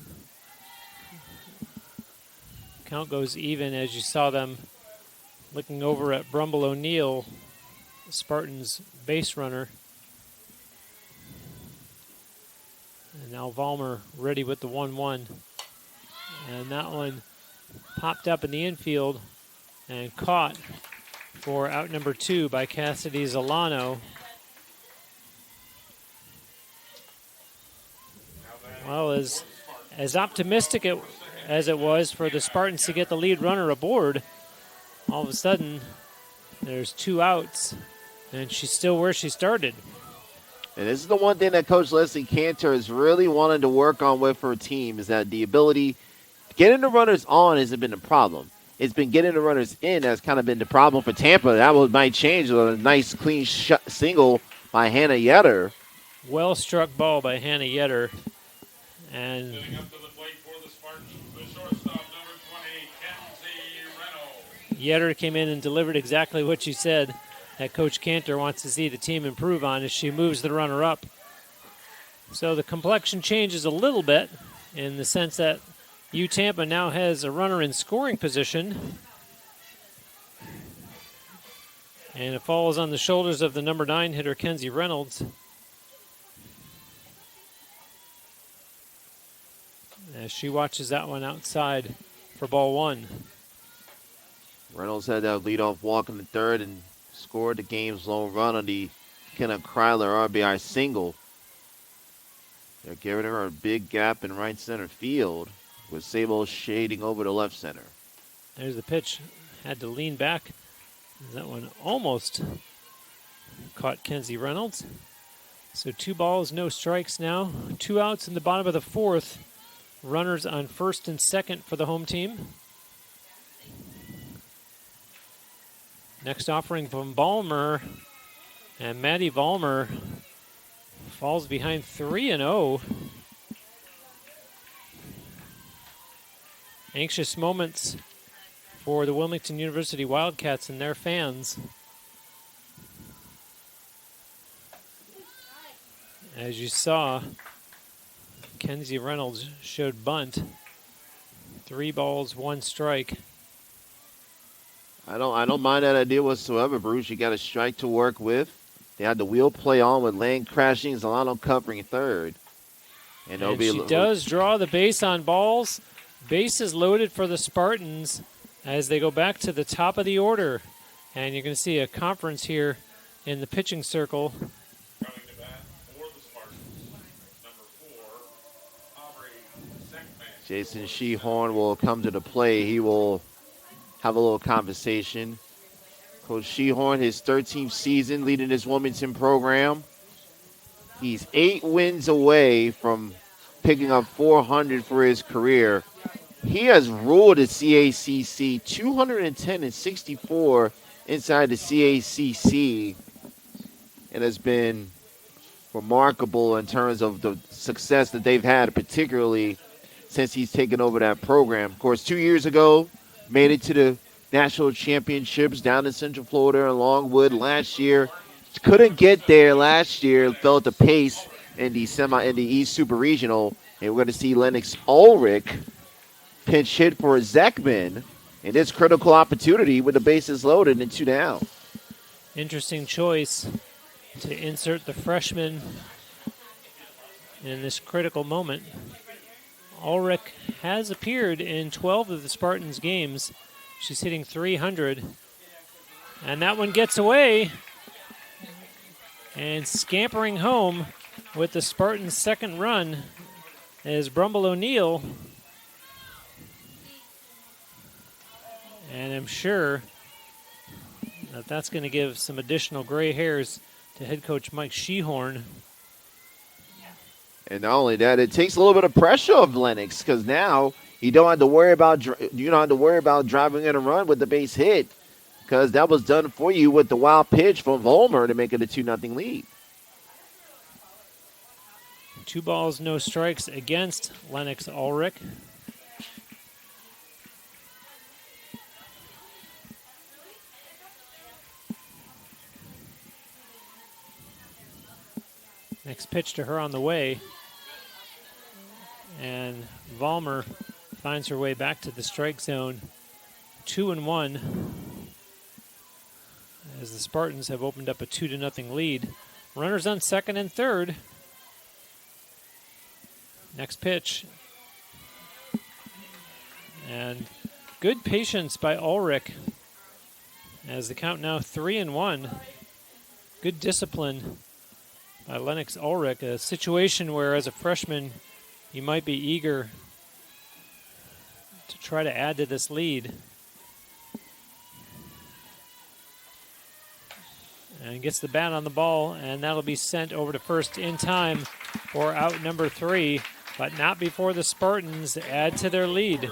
Count goes even as you saw them Looking over at Brumble O'Neill, Spartans base runner. And now Vollmer ready with the 1-1. And that one popped up in the infield and caught for out number 2 by Cassidy Zolano. Well, as optimistic as it was for the Spartans to get the lead runner aboard, all of a sudden there's 2 outs, and she's still where she started. And this is the one thing that Coach Leslie Cantor is really wanting to work on with her team, is that the ability getting the runners on hasn't been a problem. It's been getting the runners in that's kind of been the problem for Tampa. That might change with a nice clean single by Hannah Yetter. Well struck ball by Hannah Yetter. And Getting up to the plate for the Spartans, the shortstop, number 20, Kenzie Reynolds. Yetter came in and delivered exactly what she said that Coach Cantor wants to see the team improve on as she moves the runner up. So the complexion changes a little bit in the sense that Tampa now has a runner in scoring position. And it falls on the shoulders of the number 9 hitter, Kenzie Reynolds. As she watches that one outside for ball 1. Reynolds had that leadoff walk in the third and scored the game's lone run on the Kenna Kryler RBI single. They're giving her a big gap in right center field with Sable shading over to left center. There's the pitch. Had to lean back. That one almost caught Kenzie Reynolds. So 2 balls, no strikes now. 2 outs in the bottom of the 4th. Runners on first and second for the home team. Next offering from Vollmer. And Maddie Vollmer falls behind 3-0. Anxious moments for the Wilmington University Wildcats and their fans. As you saw, Kenzie Reynolds showed bunt. 3 balls, 1 strike. I don't mind that idea whatsoever, Bruce. You got a strike to work with. They had the wheel play on with Lane crashing, Zolano covering third. And she does draw the base on balls. Bases loaded for the Spartans as they go back to the top of the order. And you're going to see a conference here in the pitching circle. Coming to bat for the Spartans, number 4, Aubrey Seckman. Jason Shehorn will come to the play. He will have a little conversation. Coach Shehorn, his 13th season leading this Wilmington program. He's 8 wins away from picking up 400 for his career. He has ruled the CACC 210-64 inside the CACC. It has been remarkable in terms of the success that they've had, particularly since he's taken over that program. Of course, 2 years ago, made it to the national championships down in Central Florida and Longwood last year. Couldn't get there last year, felt the pace in the East Super Regional. And we're going to see Lennox Ulrich pinch hit for Zeckman in this critical opportunity with the bases loaded and 2 down. Interesting choice to insert the freshman in this critical moment. Ulrich has appeared in 12 of the Spartans games. She's hitting 300. And that one gets away. And scampering home with the Spartans' second run is Brumble O'Neill. And I'm sure that that's going to give some additional gray hairs to head coach Mike Shehorn. And not only that, it takes a little bit of pressure off Lennox because now you don't have to worry about driving in a run with the base hit because that was done for you with the wild pitch from Vollmer to make it a 2-0 lead. 2 balls, no strikes against Lennox Ulrich. Next pitch to her on the way. And Vollmer finds her way back to the strike zone. 2-1. as the Spartans have opened up a 2-0 lead. Runners on second and third. Next pitch. And good patience by Ulrich as the count now 3-1. Good discipline by Lennox Ulrich, a situation where as a freshman you might be eager to try to add to this lead. And gets the bat on the ball, and that'll be sent over to first in time for out number 3, but not before the Spartans add to their lead.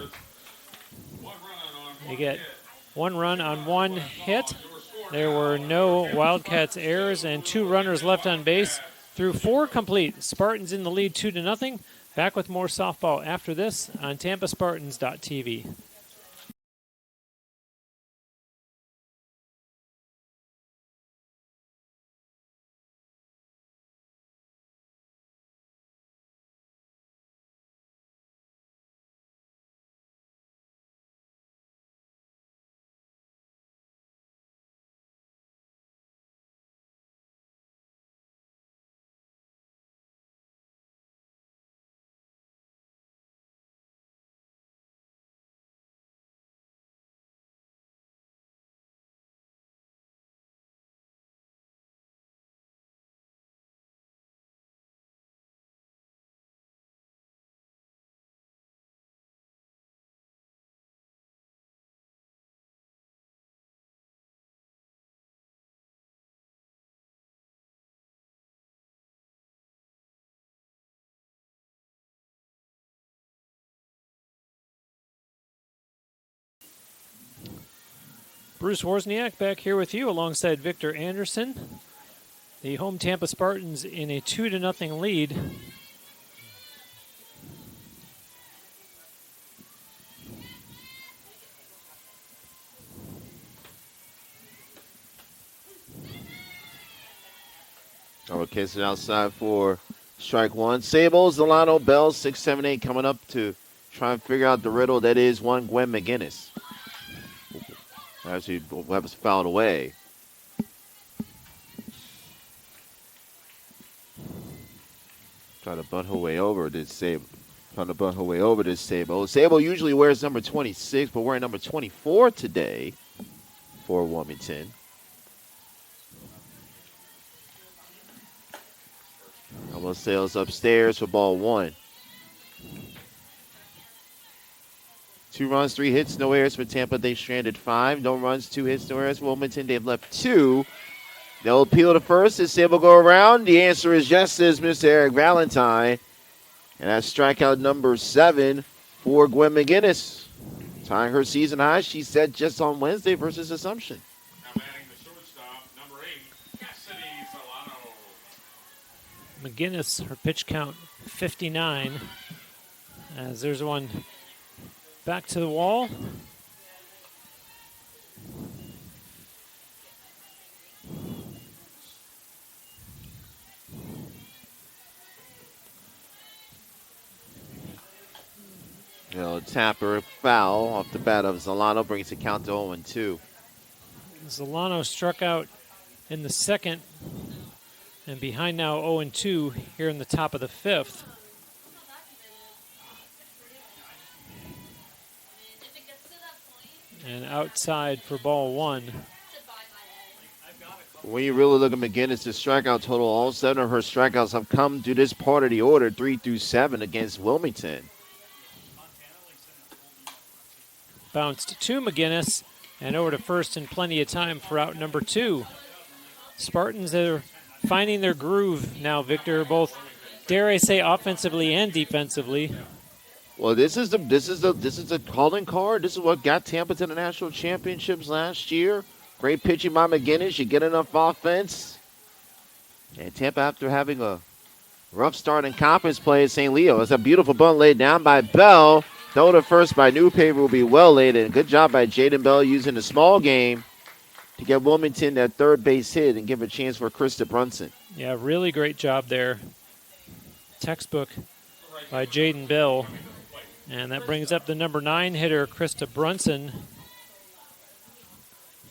They get 1 run on 1 hit. There were no Wildcats errors and 2 runners left on base through 4 complete. Spartans in the lead 2-0. Back with more softball after this on TampaSpartans.tv. Bruce Wozniak back here with you alongside Victor Anderson. The home Tampa Spartans in a 2-0 lead. Okay, so outside for strike 1. Sable, Zolano, Bell, 6, 7, 8 coming up to try and figure out the riddle that is one Gwen McGinnis. Actually, was fouled away. Trying to bunt her way over this Sable. Sable usually wears number 26, but wearing number 24 today for Wilmington. Almost sails upstairs for ball 1. 2 runs, 3 hits, no errors for Tampa. They stranded 5. No runs, 2 hits, no errors. Wilmington, they've left 2. They'll appeal to first. Does Sable go around? The answer is yes, says Mr. Eric Valentine. And that's strikeout number 7 for Gwen McGinnis. Tying her season high, she said, just on Wednesday versus Assumption. Now batting the shortstop, number 8, Cassidy Solano. McGinnis, her pitch count 59. As there's one back to the wall. Tapper foul off the bat of Zolano brings the count to 0-2. Zolano struck out in the second and behind now 0-2 here in the top of the 5th. And outside for ball 1. When you really look at McGinnis' strikeout total, all 7 of her strikeouts have come to this part of the order, 3 through 7 against Wilmington. Bounced to McGinnis and over to first in plenty of time for out number 2. Spartans are finding their groove now, Victor, both, dare I say, offensively and defensively. Well, this is a calling card. This is what got Tampa to the national championships last year. Great pitching by McGinnis. You get enough offense. And Tampa, after having a rough start in conference play at St. Leo, it's a beautiful bunt laid down by Bell. Throw to first by Newpaper will be well laid. And good job by Jaden Bell using the small game to get Wilmington that third base hit and give a chance for Krista Brunson. Yeah, really great job there. Textbook by Jaden Bell. And that brings up the number 9 hitter, Krista Brunson.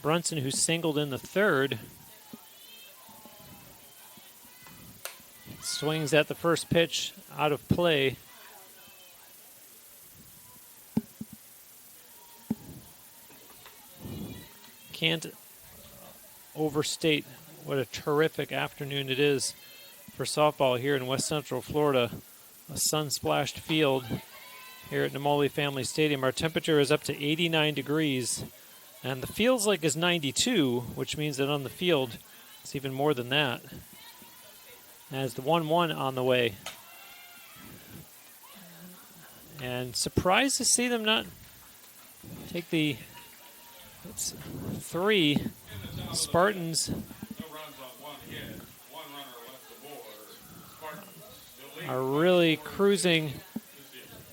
Brunson, who singled in the third. Swings at the first pitch, out of play. Can't overstate what a terrific afternoon it is for softball here in West Central Florida. A sun-splashed field here at Namoli Family Stadium. Our temperature is up to 89 degrees, and the feels like is 92, which means that on the field it's even more than that. As the 1-1 on the way. And surprised to see them not take the 3. Spartans are really cruising,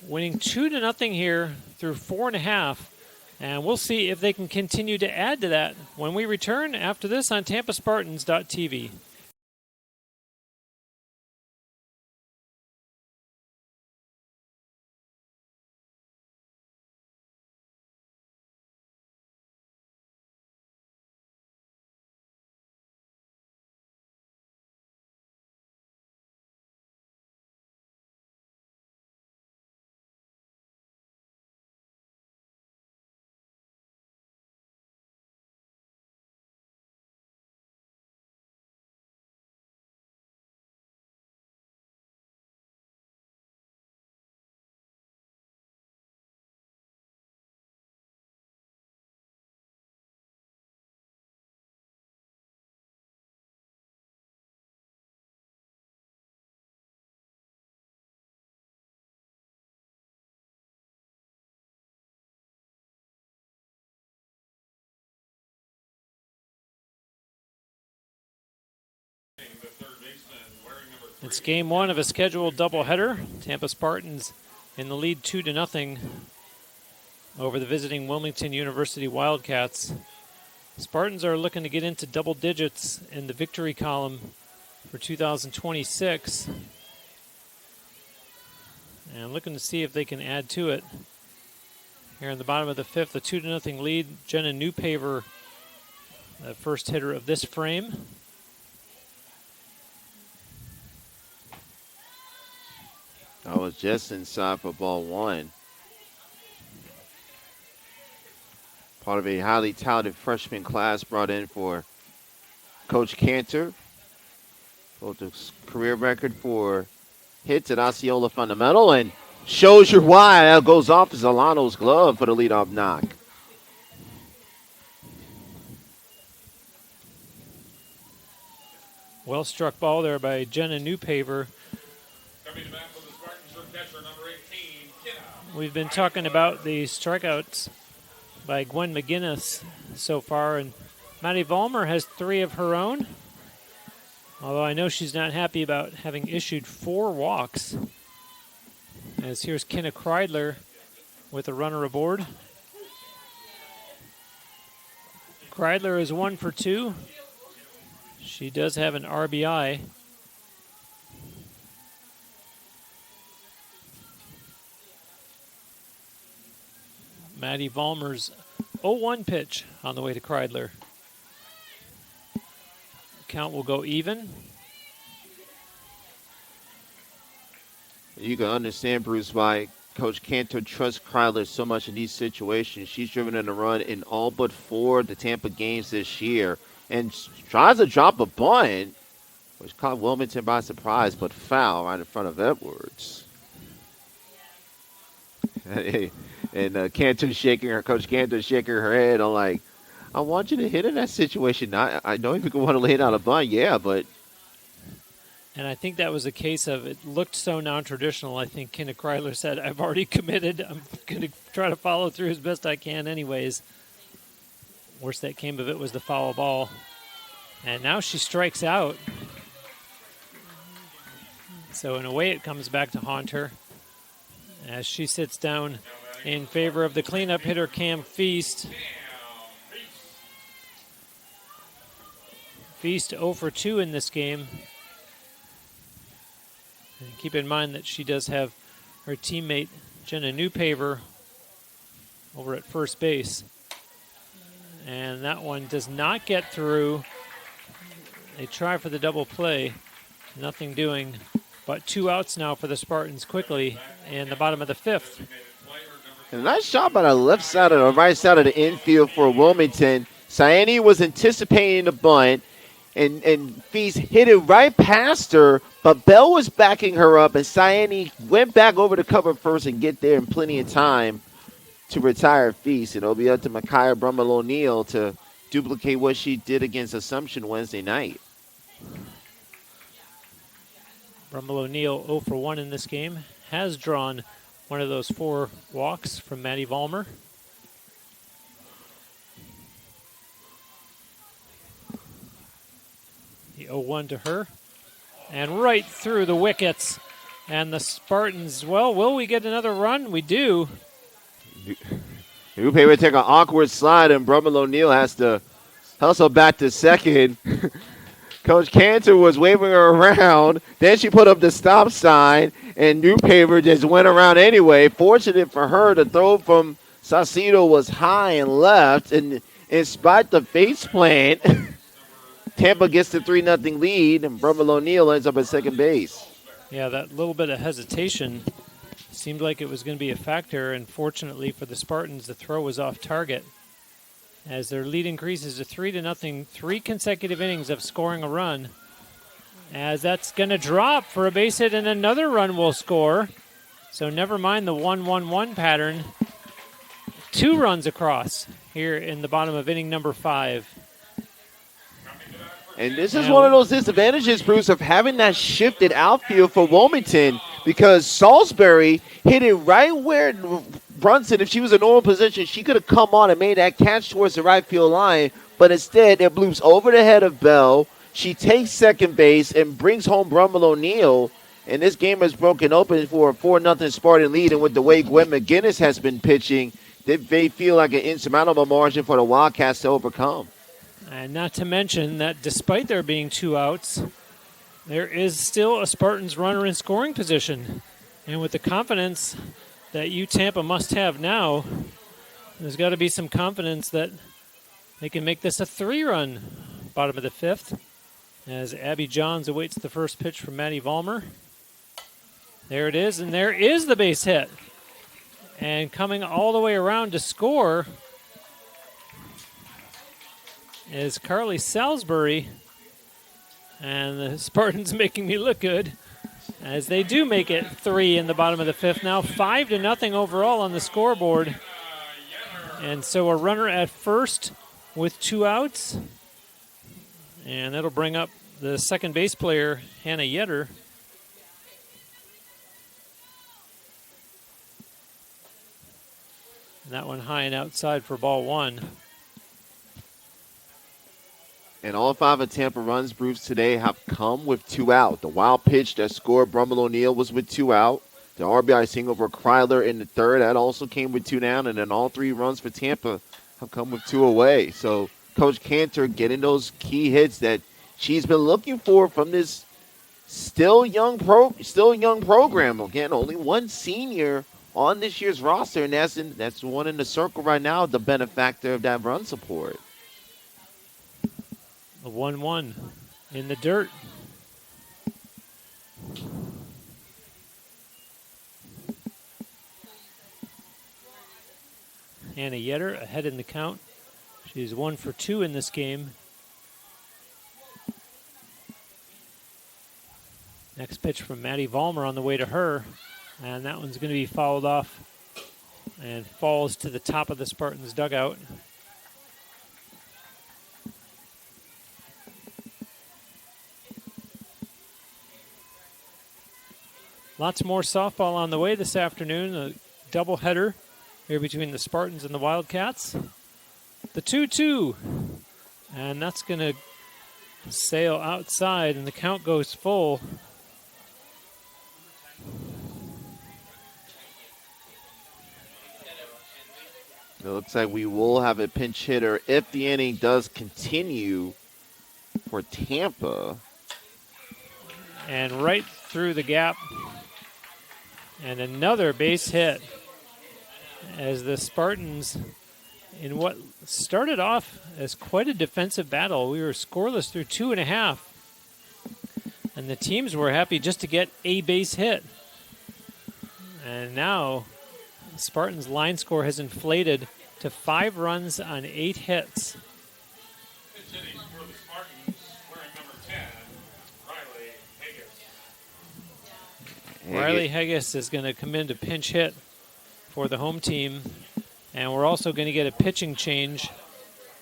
winning 2-0 here through 4.5. And we'll see if they can continue to add to that when we return after this on TampaSpartans.tv. It's game 1 of a scheduled doubleheader. Tampa Spartans in the lead 2-0 over the visiting Wilmington University Wildcats. Spartans are looking to get into double digits in the victory column for 2026. And looking to see if they can add to it. Here in the bottom of the 5th, a 2-0 lead. Jenna Newpaver, the first hitter of this frame. I was just inside for ball 1. Part of a highly talented freshman class brought in for Coach Cantor. Both a career record for hits at Osceola Fundamental, and shows you why. That goes off as Alano's glove for the leadoff knock. Well struck ball there by Jenna Newpaver. Coming back with the Spartans are catcher number 18, Kidda. We've been talking about the strikeouts by Gwen McGinnis so far, and Maddie Vollmer has 3 of her own. Although I know she's not happy about having issued 4 walks. As here's Kenna Kreidler with a runner aboard. Kreidler is 1 for 2. She does have an RBI. Maddie Vollmer's 0-1 pitch on the way to Kreidler. Count will go even. You can understand, Bruce, why Coach Cantor trusts Kreidler so much in these situations. She's driven in a run in all but 4 of the Tampa games this year and tries to drop a bunt, which caught Wilmington by surprise, but foul right in front of Edwards. And Cantor's shaking her, Coach Cantor's shaking her head. I'm like, I want you to hit in that situation. I know if you want to lay down a bunt, yeah, but. And I think that was a case of it looked so non-traditional. I think Kenna Kreidler said, I've already committed. I'm going to try to follow through as best I can anyways. Worst that came of it was the foul ball. And now she strikes out. So in a way it comes back to haunt her as she sits down in favor of the cleanup hitter Cam Feast. Feast 0 for 2 in this game. And keep in mind that she does have her teammate Jenna Newpaver over at first base. And that one does not get through. They try for the double play. Nothing doing. But 2 outs now for the Spartans quickly in the bottom of the 5th. And a nice shot by the left side of the right side of the infield for Wilmington. Sayani was anticipating the bunt, and Feast hit it right past her, but Bell was backing her up, and Sayani went back over to cover first and get there in plenty of time to retire Feast. It'll be up to Micaiah Brummel-O'Neill to duplicate what she did against Assumption Wednesday night. Brummel-O'Neill 0 for 1 in this game. Has drawn one of those 4 walks from Maddie Vollmer. The 0-1 to her. And right through the wickets. And the Spartans, well, will we get another run? We do. Dupe would take an awkward slide, and Brummel-O'Neill has to hustle back to second. Coach Cantor was waving her around. Then she put up the stop sign, and Newpaver just went around anyway. Fortunate for her, the throw from Saucedo was high and left, and in spite of the face plant, Tampa gets the 3-0 lead, and Brummel-O'Neill ends up at second base. Yeah, that little bit of hesitation seemed like it was going to be a factor, and fortunately for the Spartans, the throw was off target. As their lead increases to 3-0, 3 consecutive innings of scoring a run. As that's going to drop for a base hit, and another run will score. So never mind the 1-1-1 pattern. 2 runs across here in the bottom of inning number 5. And this is one of those disadvantages, Bruce, of having that shifted outfield for Wilmington, because Salisbury hit it right where Brunson, if she was in normal position, she could have come on and made that catch towards the right field line, but instead it bloops over the head of Bell. She takes second base and brings home Brummel-O'Neill, and this game is broken open for a 4-0 Spartan lead, and with the way Gwen McGinnis has been pitching, they feel like an insurmountable margin for the Wildcats to overcome. And not to mention that despite there being 2 outs, there is still a Spartans runner in scoring position. And with the confidence that Tampa must have now, there's got to be some confidence that they can make this a 3-run bottom of the 5th. As Abby Johns awaits the first pitch from Maddie Vollmer. There it is, and there is the base hit. And coming all the way around to score is Carly Salisbury. And the Spartans making me look good, as they do make it 3 in the bottom of the 5th. Now 5-0 overall on the scoreboard. And so a runner at first with 2 outs. And that'll bring up the second base player, Hannah Yetter. And that one high and outside for ball 1. And all 5 of Tampa runs, Bruce, today have come with 2 out. The wild pitch that scored Brummel-O'Neill was with 2 out. The RBI single for Kryler in the 3rd, that also came with 2 down. And then all 3 runs for Tampa have come with 2 away. So Coach Cantor getting those key hits that she's been looking for from this still young program. Again, only 1 senior on this year's roster, and that's the one in the circle right now, the benefactor of that run support. The 1-1 in the dirt. Hannah Yetter ahead in the count. She's 1 for 2 in this game. Next pitch from Maddie Vollmer on the way to her. And that one's going to be fouled off and falls to the top of the Spartans dugout. Lots more softball on the way this afternoon. A doubleheader here between the Spartans and the Wildcats. The 2-2. And that's going to sail outside, and the count goes full. It looks like we will have a pinch hitter if the inning does continue for Tampa. And right through the gap. And another base hit as the Spartans in what started off as quite a defensive battle. We were scoreless through 2.5. And the teams were happy just to get a base hit. And now Spartans' line score has inflated to 5 runs on 8 hits. Pitch hitting for the Spartans, wearing number 10, Riley Higgins. Riley Higgis is going to come in to pinch hit for the home team. And we're also going to get a pitching change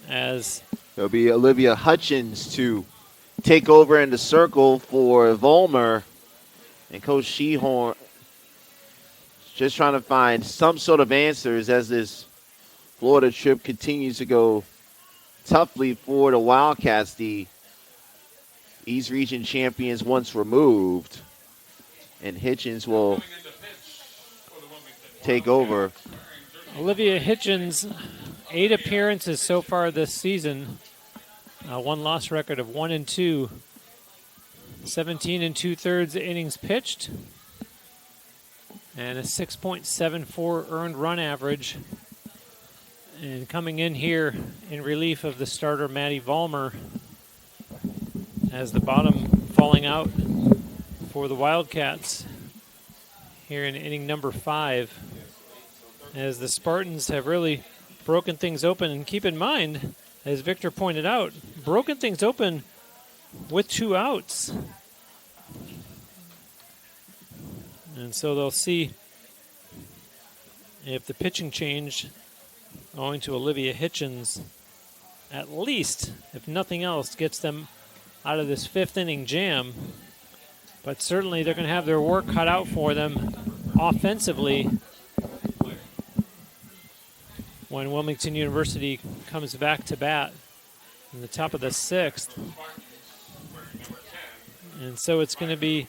as There'll be Olivia Hutchins to take over in the circle for Vollmer. And Coach Shehorn just trying to find some sort of answers as this Florida trip continues to go toughly for the Wildcats, the East Region champions once removed. And Hitchens will Coming into pitch for the Wilmington take over. Olivia Hitchens, 8 appearances so far this season. 1 loss record of 1-2. 17 2/3 innings pitched. And a 6.74 earned run average. And coming in here in relief of the starter, Maddie Vollmer, as the bottom falling out for the Wildcats here in inning number 5. As the Spartans have really broken things open. And keep in mind, as Victor pointed out, broken things open with 2 outs. And so they'll see if the pitching change owing to Olivia Hitchens, at least, if nothing else, gets them out of this 5th inning jam. But certainly they're going to have their work cut out for them offensively when Wilmington University comes back to bat in the top of the 6th. And so it's going to be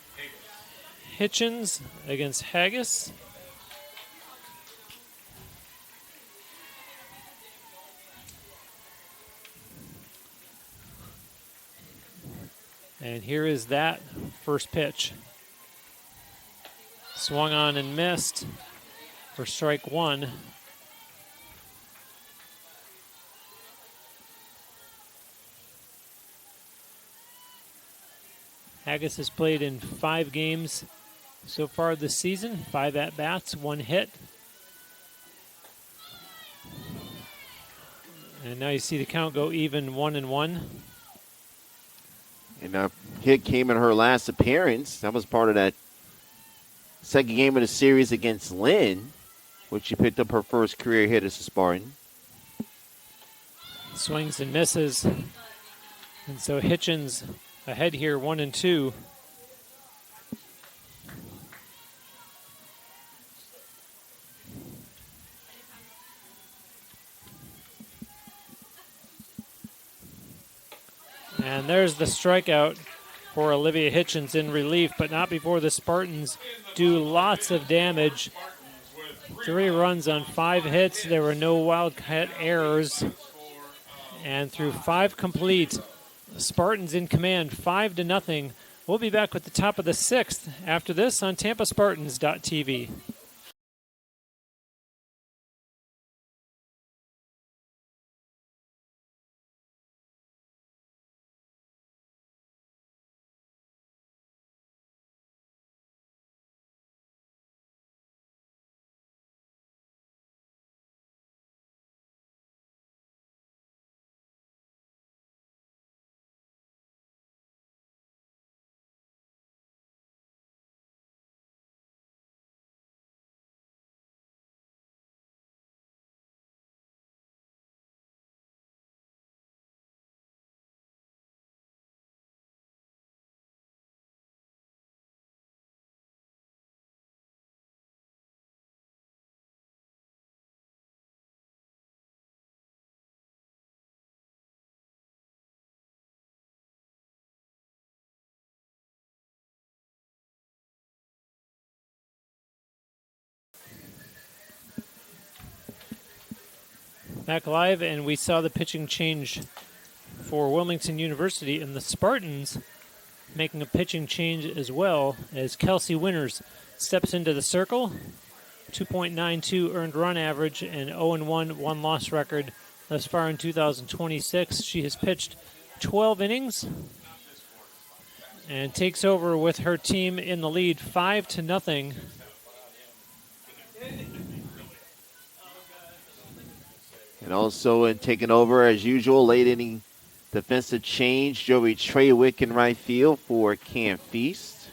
Hitchens against Haggis. And here is that first pitch. Swung on and missed for strike 1. Haggis has played in 5 games so far this season, 5 at-bats, 1 hit. And now you see the count go even, 1-1. And a hit came in her last appearance. That was part of that second game of the series against Lynn, which she picked up her first career hit as a Spartan. Swings and misses. And so Hitchens ahead here, 1-2. And there's the strikeout for Olivia Hitchens in relief, but not before the Spartans do lots of damage. 3 runs on 5 hits. There were no Wildcat errors. And through 5 complete, Spartans in command, 5-0. We'll be back with the top of the 6th after this on TampaSpartans.tv. Back live, and we saw the pitching change for Wilmington University, and the Spartans making a pitching change as well as Kelsey Winters steps into the circle 2.92 earned run average, and 0-1 one-loss record thus far in 2026. She has pitched 12 innings and takes over with her team in the lead 5-0. And also in taking over, as usual, late inning defensive change, Joey Treywick in right field for Cam Feast.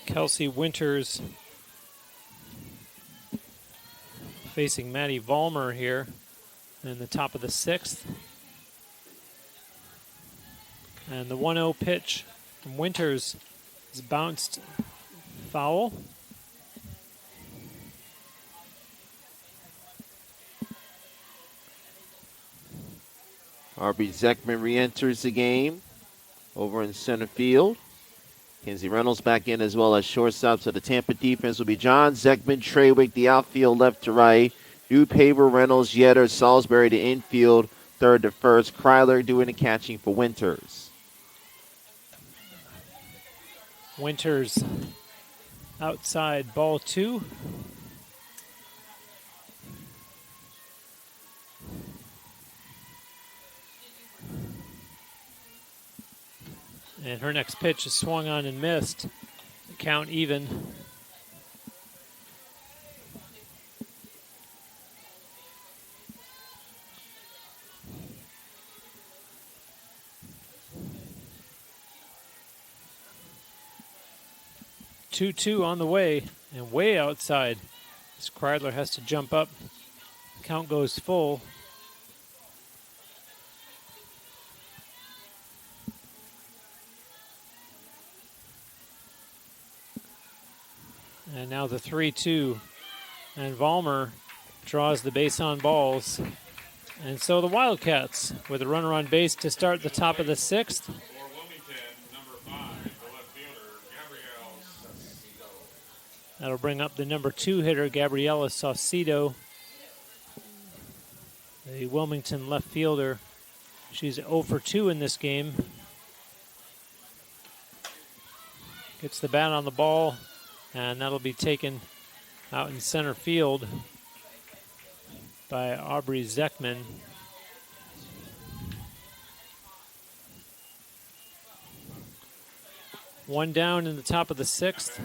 Kelsey Winters facing Maddie Vollmer here in the top of the 6th. And the 1-0 pitch from Winters is bounced foul. Aubrey Zeckman re-enters the game over in center field. Kenzie Reynolds back in as well as shortstop. So the Tampa defense will be John, Zeckman, Treywick, the outfield left to right. Newpaper, Reynolds, Yetter, Salisbury to infield, third to first. Kryler doing the catching for Winters. Winters outside, ball 2. And her next pitch is swung on and missed. Count even. Two on the way and way outside. As Kreidler has to jump up. Count goes full. And now the 3-2. And Vollmer draws the base on balls. And so the Wildcats with a runner on base to start the top of the 6th. For Wilmington, number 5, the left fielder, Gabrielle Saucedo. That'll bring up the number 2 hitter, Gabriela Saucedo. The Wilmington left fielder. She's 0 for 2 in this game. Gets the bat on the ball. And that'll be taken out in center field by Aubrey Zeckman. One down in the top of the 6th.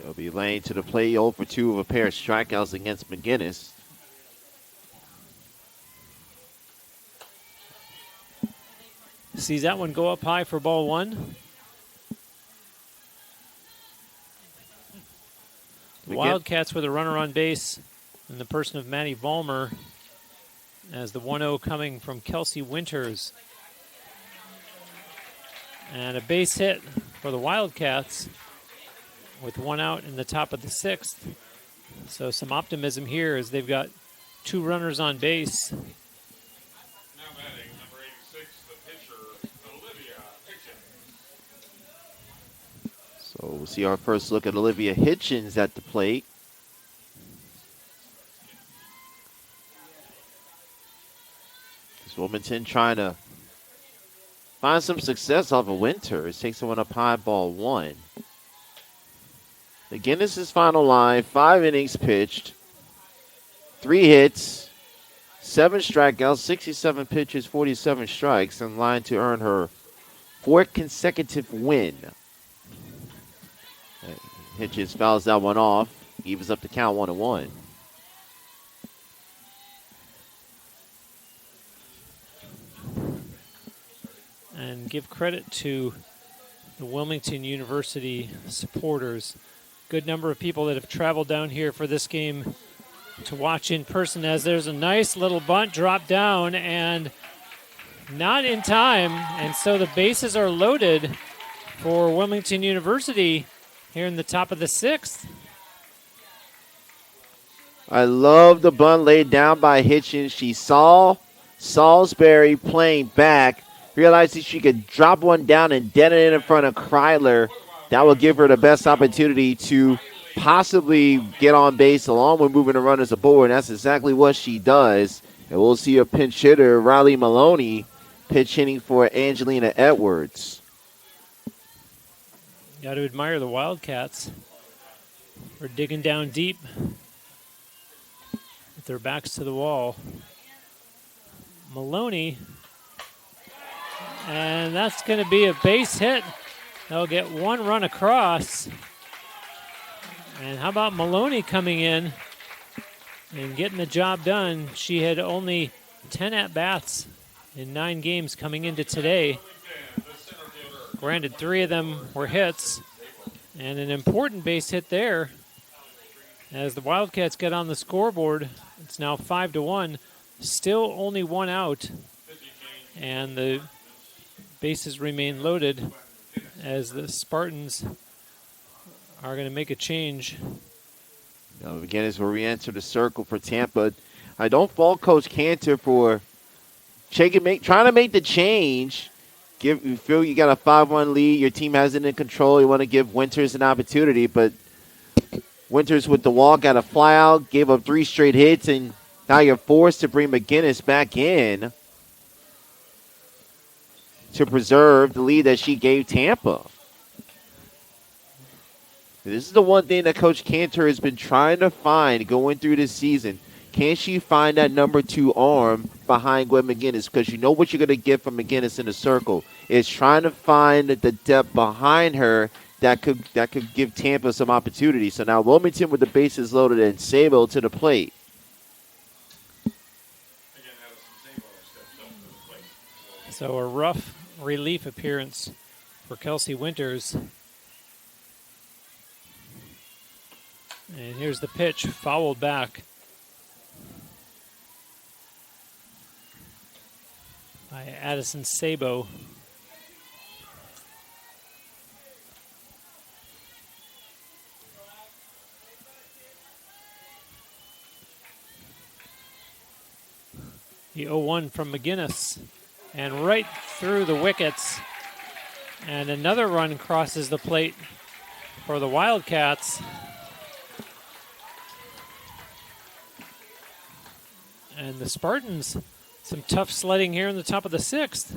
They'll be laying to the plate, 0 for 2 of a pair of strikeouts against McGinnis. Sees that one go up high for ball 1. The Wildcats with a runner on base in the person of Maddie Vollmer as the 1-0 coming from Kelsey Winters. And a base hit for the Wildcats with 1 out in the top of the 6th. So some optimism here as they've got 2 runners on base. So we'll see our first look at Olivia Hitchens at the plate. This Wilmington trying to find some success off of Winters. Takes the one up high, ball 1. Again, this is final line. 5 innings pitched. 3 hits. 7 strikeouts. 67 pitches, 47 strikes. In line to earn her 4th consecutive win. Hitchens fouls that one off. Evens up the count 1-1. And give credit to the Wilmington University supporters. Good number of people that have traveled down here for this game to watch in person, as there's a nice little bunt drop down and not in time. And so the bases are loaded for Wilmington University here in the top of the 6th. I love the bunt laid down by Hitchens. She saw Salisbury playing back, realized that she could drop one down and dead it in front of Kryler. That will give her the best opportunity to possibly get on base along with moving the runners aboard. And that's exactly what she does. And we'll see a pinch hitter, Riley Maloney, pitch hitting for Angelina Edwards. Got to admire the Wildcats for digging down deep with their backs to the wall. Maloney, and that's going to be a base hit. They'll get one run across. And how about Maloney coming in and getting the job done? She had only 10 at-bats in 9 games coming into today. Granted, 3 of them were hits, and an important base hit there. As the Wildcats get on the scoreboard, it's now 5-1. Still only 1 out, and the bases remain loaded as the Spartans are going to make a change. Now, again, as we re-enter the circle for Tampa, I don't fault Coach Cantor for trying to make the change. You feel you got a 5-1 lead, your team has it in control, you want to give Winters an opportunity, but Winters with the walk got a fly out, gave up 3 straight hits, and now you're forced to bring McGinnis back in to preserve the lead that she gave Tampa. This is the one thing that Coach Cantor has been trying to find going through this season. Can she find that number 2 arm behind Gwen McGinnis? Because you know what you're going to get from McGinnis in the circle. It's trying to find the depth behind her that could give Tampa some opportunity. So now Wilmington with the bases loaded and Sabo to the plate. So a rough relief appearance for Kelsey Winters. And here's the pitch, fouled back by Addison Sabo. The 0-1 from McGinnis, and right through the wickets. And another run crosses the plate for the Wildcats. And the Spartans, some tough sledding here in the top of the 6th.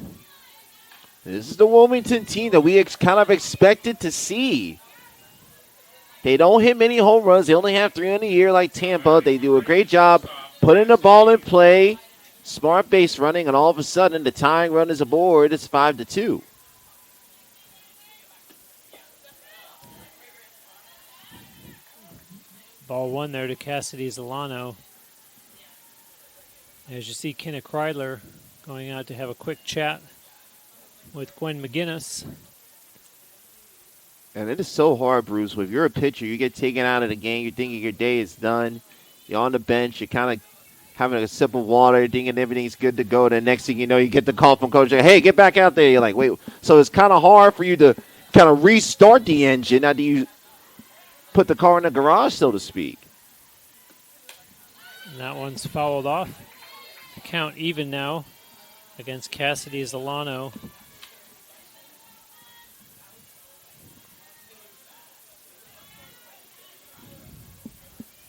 This is the Wilmington team that we kind of expected to see. They don't hit many home runs. They only have 3 in a year like Tampa. They do a great job putting the ball in play, smart base running, and all of a sudden the tying run is aboard. It's 5-2. Ball 1 there to Cassidy Zolano. As you see, Kenna Kreidler going out to have a quick chat with Gwen McGinnis. And it is so hard, Bruce. If you're a pitcher, you get taken out of the game, you're thinking your day is done. You're on the bench, you're kind of having a sip of water, thinking everything's good to go. Then next thing you know, you get the call from coach, hey, get back out there. You're like, wait. So it's kind of hard for you to kind of restart the engine after you put the car in the garage, so to speak. And that one's fouled off. The count even now against Cassidy Zolano.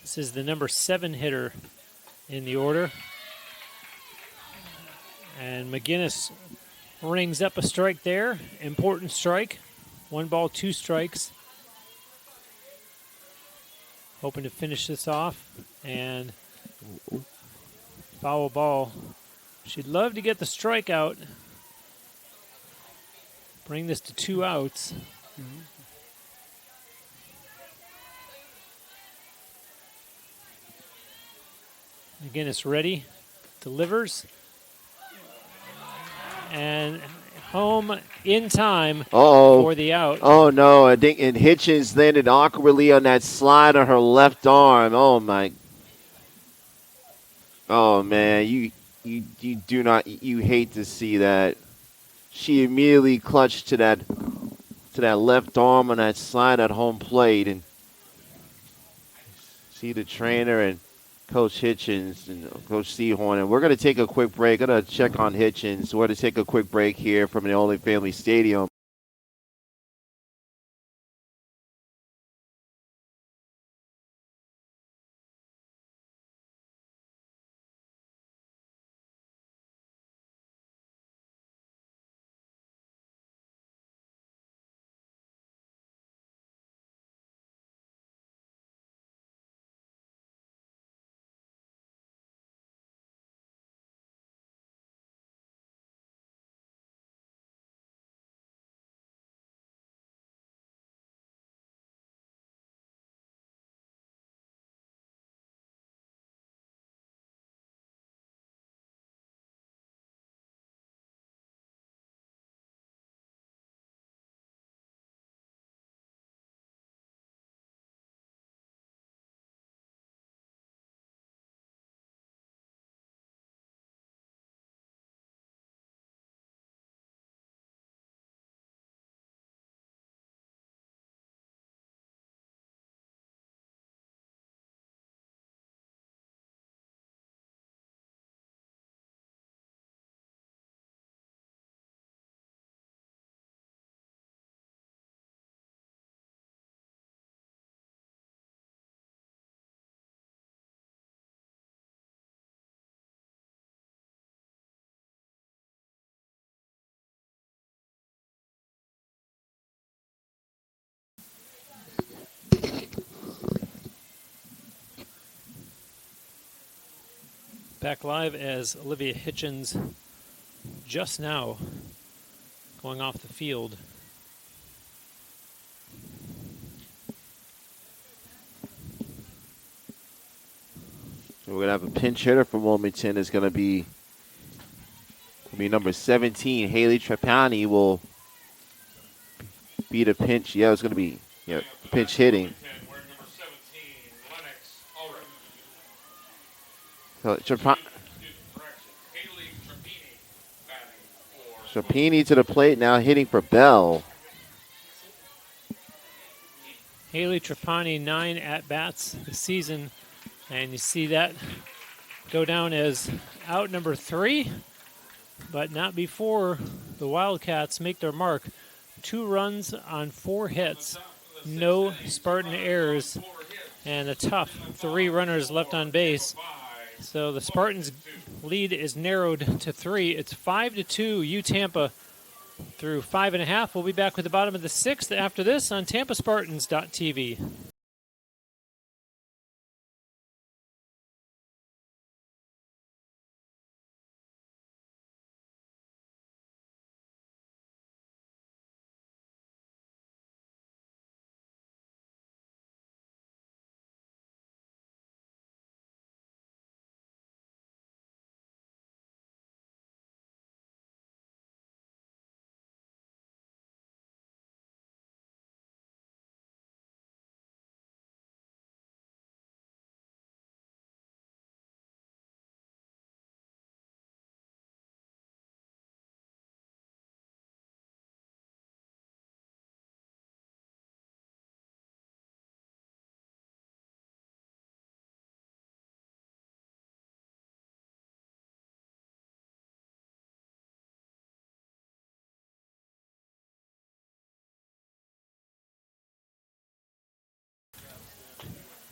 This is the number 7 hitter in the order. And McGinnis rings up a strike there. Important strike. 1 ball, 2 strikes. Hoping to finish this off. And foul ball. She'd love to get the strikeout. Bring this to 2 outs. McGinnis ready, delivers, and home in time for the out. Oh, no, I think and Hitchens landed awkwardly on that slide on her left arm. Oh, my. Oh, man, you do not, you hate to see that. She immediately clutched to that left arm on that slide at home plate, and see the trainer and Coach Hitchens and Coach Seahorn, and we're going to take a quick break. Going to check on Hitchens. We're going to take a quick break here from the Only Family Stadium. Back live as Olivia Hitchens just now going off the field. So we're going to have a pinch hitter for Wilmington. It's going to be number 17. Haley Trapani will be the pinch. Yeah, it's going to be pinch hitting. So Trapani to the plate now, hitting for Bell. Haley Trapani, 9 at-bats this season, and you see that go down as out number 3, but not before the Wildcats make their mark. 2 runs on 4 hits, no Spartan errors, and a tough 3 runners left on base. So the Spartans' lead is narrowed to 3. It's 5-2 U Tampa through 5.5. We'll be back with the bottom of the 6th after this on TampaSpartans.tv.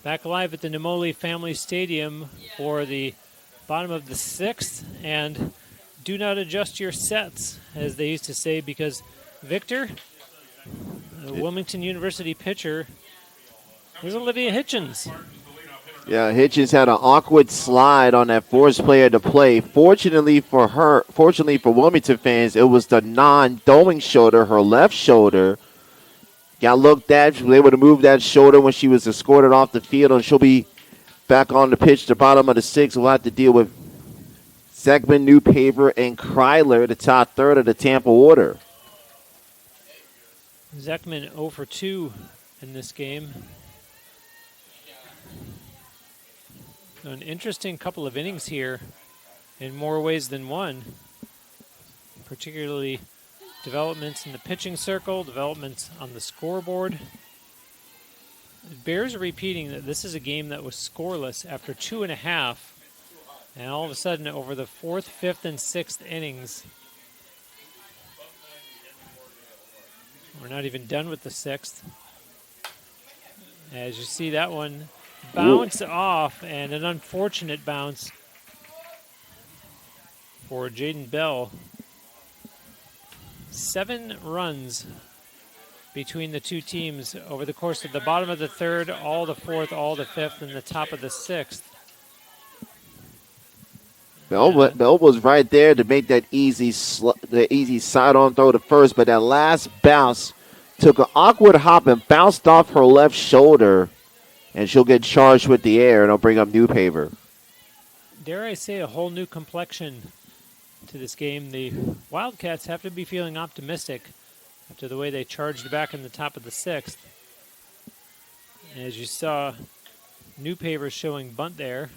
Back live at the Namoli Family Stadium for the bottom of the 6th, and do not adjust your sets, as they used to say, because Victor, the Wilmington University pitcher, is Olivia Hitchens. Yeah, Hitchens had an awkward slide on that force player to play. Fortunately for Wilmington fans, it was the non-throwing shoulder, her left shoulder. Got looked at. She was able to move that shoulder when she was escorted off the field, and she'll be back on the pitch. The bottom of the 6th, we'll have to deal with Zegman, Newpaver, and Kryler, the top third of the Tampa order. Zekman 0 for 2 in this game. An interesting couple of innings here in more ways than one, particularly developments in the pitching circle, developments on the scoreboard. It bears repeating that this is a game that was scoreless after 2.5, and all of a sudden over the 4th, 5th, and 6th innings, we're not even done with the 6th. As you see that one bounce off, and an unfortunate bounce for Jaden Bell. 7 runs between the two teams over the course of the bottom of the 3rd, all the 4th, all the 5th, and the top of the 6th. Bell was right there to make that easy side-on throw to first, but that last bounce took an awkward hop and bounced off her left shoulder, and she'll get charged with the air, and it'll bring up Newpaver. Dare I say a whole new complexion to this game. The Wildcats have to be feeling optimistic after the way they charged back in the top of the 6th. As you saw, Newpaver showing bunt there,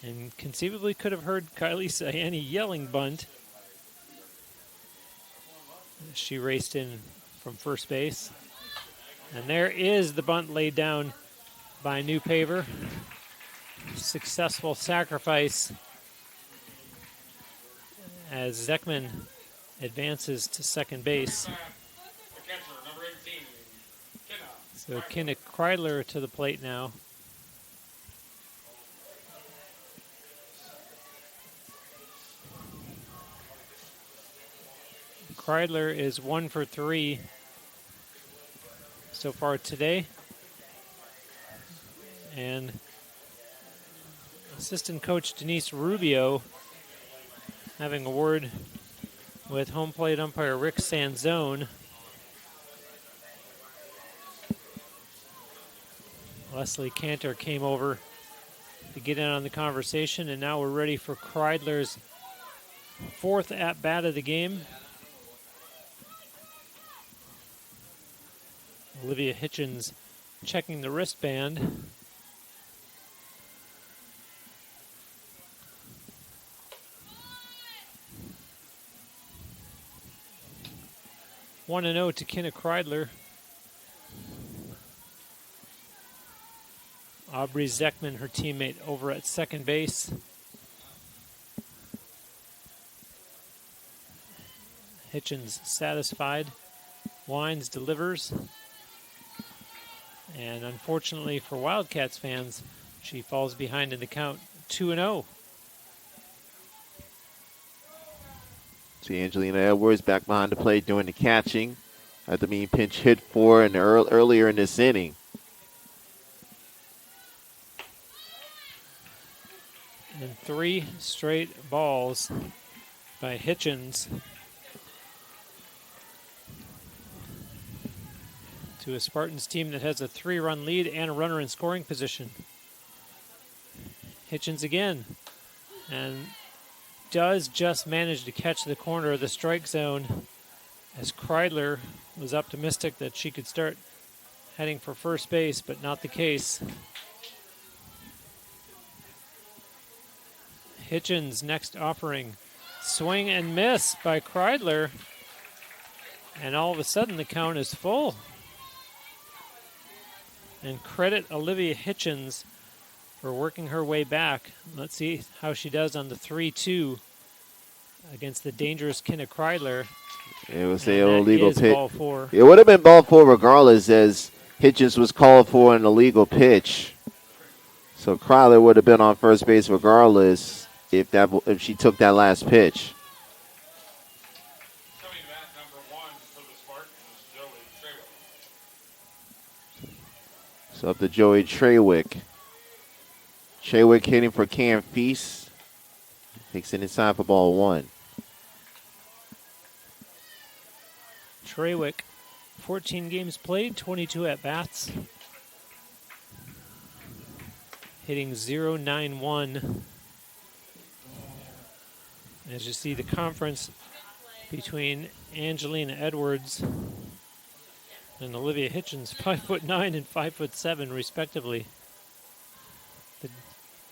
and conceivably could have heard Kylie Sayani yelling bunt. She raced in from first base. And there is the bunt laid down by Newpaver. Successful sacrifice as Zekman advances to second base. So Kinnick Kreidler to the plate now. Kreidler is 1 for 3 so far today. And assistant coach Denise Rubio having a word with home plate umpire Rick Sanzone. Leslie Cantor came over to get in on the conversation, and now we're ready for Kreidler's fourth at-bat of the game. Olivia Hitchens checking the wristband. One and 0 to Kenna Kreidler. Aubrey Zeckman, her teammate, over at second base. Hitchens satisfied. Wines delivers. And unfortunately for Wildcats fans, she falls behind in the count 2-0. See Angelina Edwards back behind the plate doing the catching after being pinch hit for earlier in this inning. And 3 straight balls by Hitchens to a Spartans team that has a 3-run lead and a runner in scoring position. Hitchens again, and does just manage to catch the corner of the strike zone, as Kreidler was optimistic that she could start heading for first base, but not the case. Hitchens' next offering. Swing and miss by Kreidler. And all of a sudden the count is full. And credit Olivia Hitchens for working her way back. Let's see how she does on the 3-2 against the dangerous Kenna Kreidler. It was an illegal pitch. Ball 4. It would have been ball 4 regardless, as Hitchens was called for an illegal pitch. So Kreidler would have been on first base regardless if she took that last pitch. Coming back, number 1 for the Spartans, Joey Trewick. So up to Joey Trewick. Trewick hitting for Cam Feast. Takes it inside for ball 1. Trewick, 14 games played, 22 at-bats. Hitting .091. As you see the conference between Angelina Edwards and Olivia Hitchens, 5'9" and 5'7" respectively. The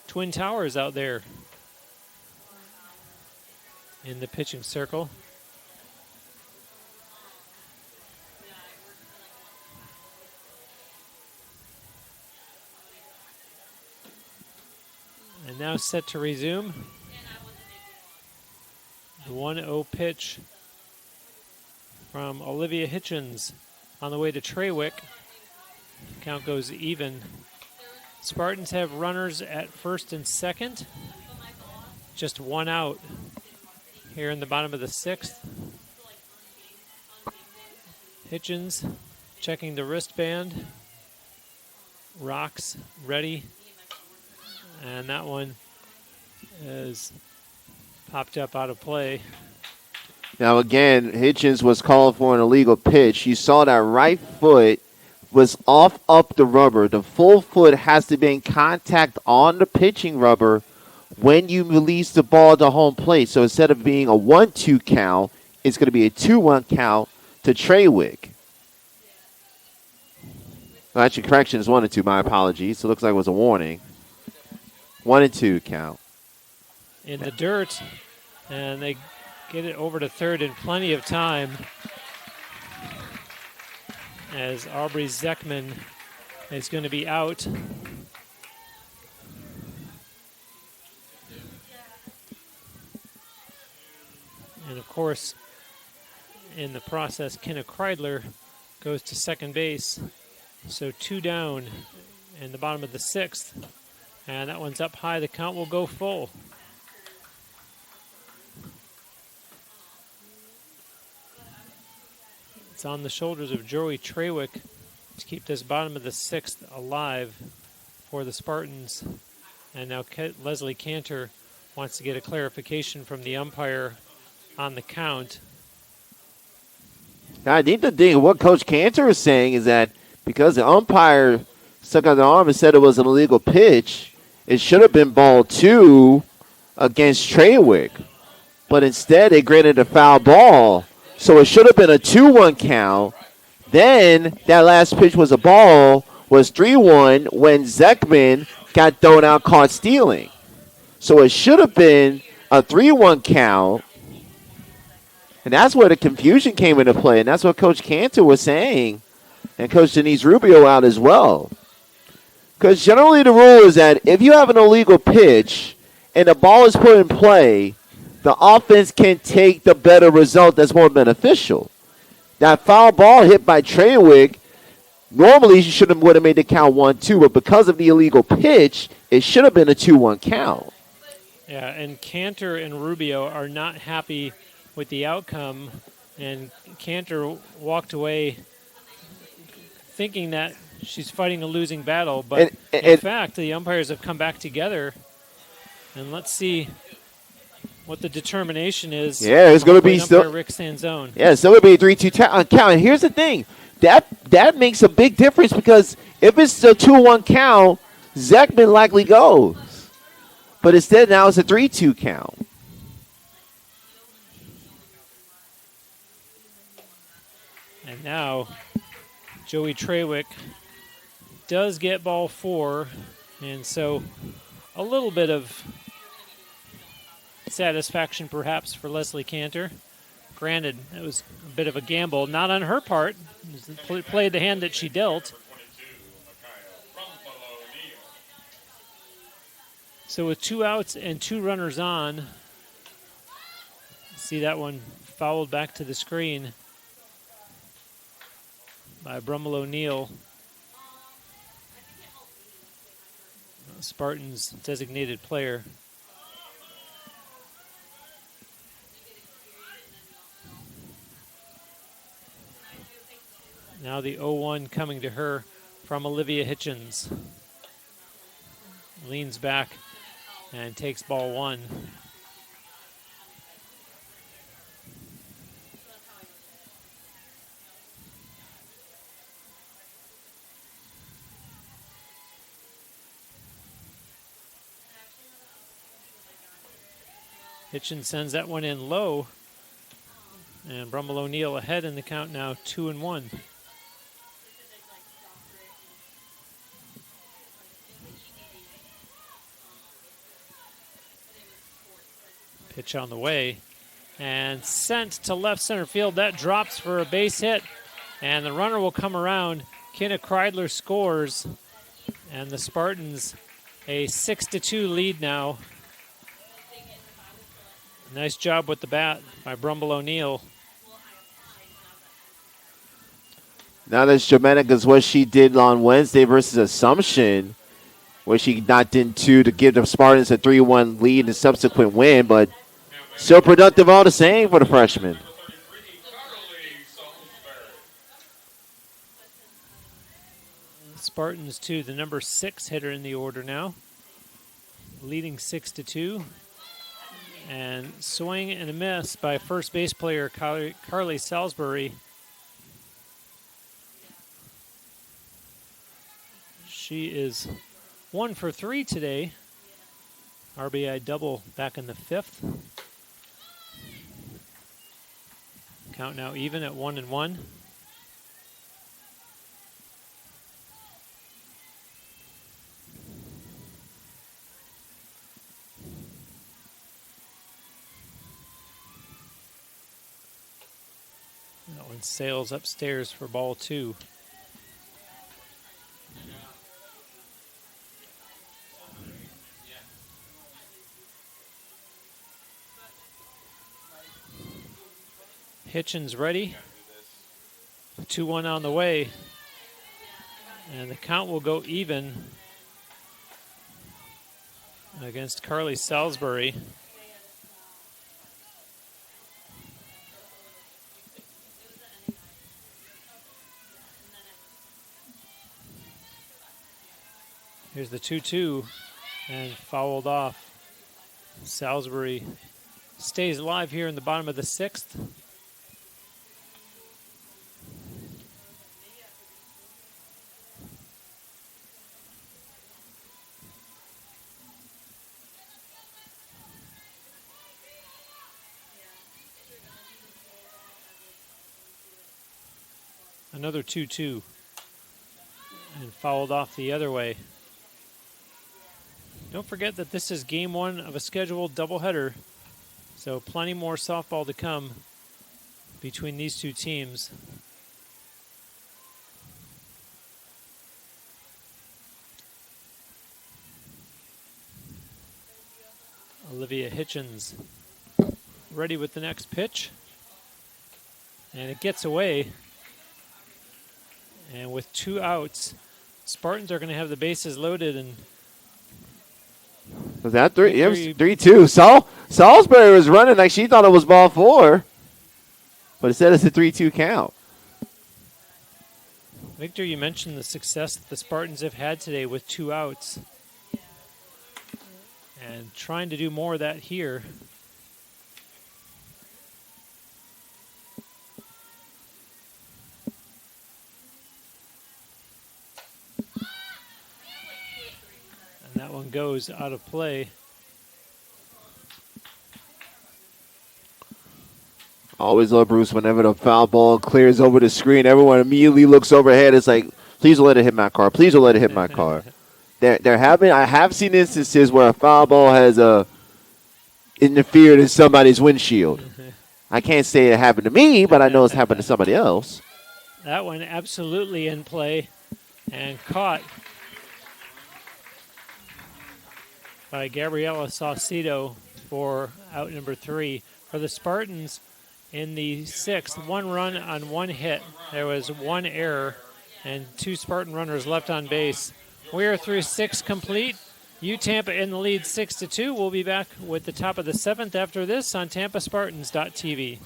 Twin Towers out there in the pitching circle. And now set to resume. The 1-0 pitch from Olivia Hitchens on the way to Trewick. Count goes even. Spartans have runners at first and second. Just 1 out here in the bottom of the 6th. Hitchens checking the wristband. Rocks ready. And that one is popped up out of play. Now again, Hitchens was called for an illegal pitch. You saw that right foot was off up the rubber. The full foot has to be in contact on the pitching rubber when you release the ball to home plate. So instead of being a 1-2 count, it's going to be a 2-1 count to Trewick. Well, actually, correction is 1-2. My apologies. It looks like it was a warning. 1-2 count. In the dirt, and they get it over to third in plenty of time as Aubrey Zeckman is going to be out. And of course, in the process, Kenna Kreidler goes to second base. So 2 down in the bottom of the 6th. And that one's up high. The count will go full. It's on the shoulders of Joey Trewick to keep this bottom of the 6th alive for the Spartans. And now Leslie Cantor wants to get a clarification from the umpire on the count. I think the thing, what Coach Cantor is saying is that because the umpire stuck out the arm and said it was an illegal pitch, it should have been ball 2 against Trawick. But instead, they granted a foul ball. So it should have been a 2-1 count. Then that last pitch was a ball, was 3-1 when Zekman got thrown out caught stealing. So it should have been a 3-1 count. And that's where the confusion came into play. And that's what Coach Cantor was saying. And Coach Denise Rubio out as well. Because generally the rule is that if you have an illegal pitch and the ball is put in play, the offense can take the better result that's more beneficial. That foul ball hit by Trawick, normally you would have made the count 1-2, but because of the illegal pitch, it should have been a 2-1 count. Yeah, and Cantor and Rubio are not happy with the outcome, and Cantor walked away thinking that she's fighting a losing battle, but in fact, the umpires have come back together, and let's see what the determination is. Yeah, it's going to be still Rick Sanzone. Yeah, it's still going to be a 3-2 count. And here's the thing. That makes a big difference because if it's a 2-1 count, Zekman likely goes. But instead now it's a 3-2 count. And now Joey Trawick does get ball 4, and so a little bit of satisfaction perhaps for Leslie Cantor. Granted, it was a bit of a gamble, not on her part. Played the hand that she dealt. So with 2 outs and 2 runners on, see that one fouled back to the screen by Brummel O'Neill, Spartans designated player. Now the 0-1 coming to her from Olivia Hitchens. Leans back and takes ball 1. Hitchens sends that one in low. And Brummel O'Neill ahead in the count now, 2-1. Pitch on the way and sent to left center field. That drops for a base hit, and the runner will come around. Kenna Kreidler scores, and the Spartans a 6-2 lead now. Nice job with the bat by Brummel O'Neill. Not as dramatic as what she did on Wednesday versus Assumption, where she knocked in 2 to give the Spartans a 3-1 lead and subsequent win, but still productive all the same for the freshman. Spartans to the number 6 hitter in the order now, leading 6-2. And swing and a miss by first base player Carly Salisbury. She is 1 for 3 today. RBI double back in the 5th. Count now even at 1-1. That one sails upstairs for ball 2. Hitchens ready. 2-1 on the way. And the count will go even against Carly Salisbury. Here's the 2-2. and fouled off. Salisbury stays alive here in the bottom of the 6th. Another 2-2 and fouled off the other way. Don't forget that this is game 1 of a scheduled doubleheader, so plenty more softball to come between these two teams. Olivia Hitchens ready with the next pitch, and it gets away. And with 2 outs, Spartans are going to have the bases loaded. And was that 3? Yeah, it was 3-2. Salisbury was running like she thought it was ball 4, but it said it's a 3-2 count. Victor, you mentioned the success that the Spartans have had today with 2 outs. And trying to do more of that here. And that one goes out of play. Always love Bruce whenever the foul ball clears over the screen. Everyone immediately looks overhead. It's like, please don't let it hit my car. Please don't let it hit my car. I have seen instances where a foul ball has interfered in somebody's windshield. I can't say it happened to me, but I know it's happened to somebody else. That one absolutely in play and caught by Gabriela Saucedo for out number 3. For the Spartans in the 6th, 1 run on 1 hit. There was 1 error and 2 Spartan runners left on base. We are through 6 complete. Tampa in the lead 6-2. We'll be back with the top of the 7th after this on TampaSpartans.tv.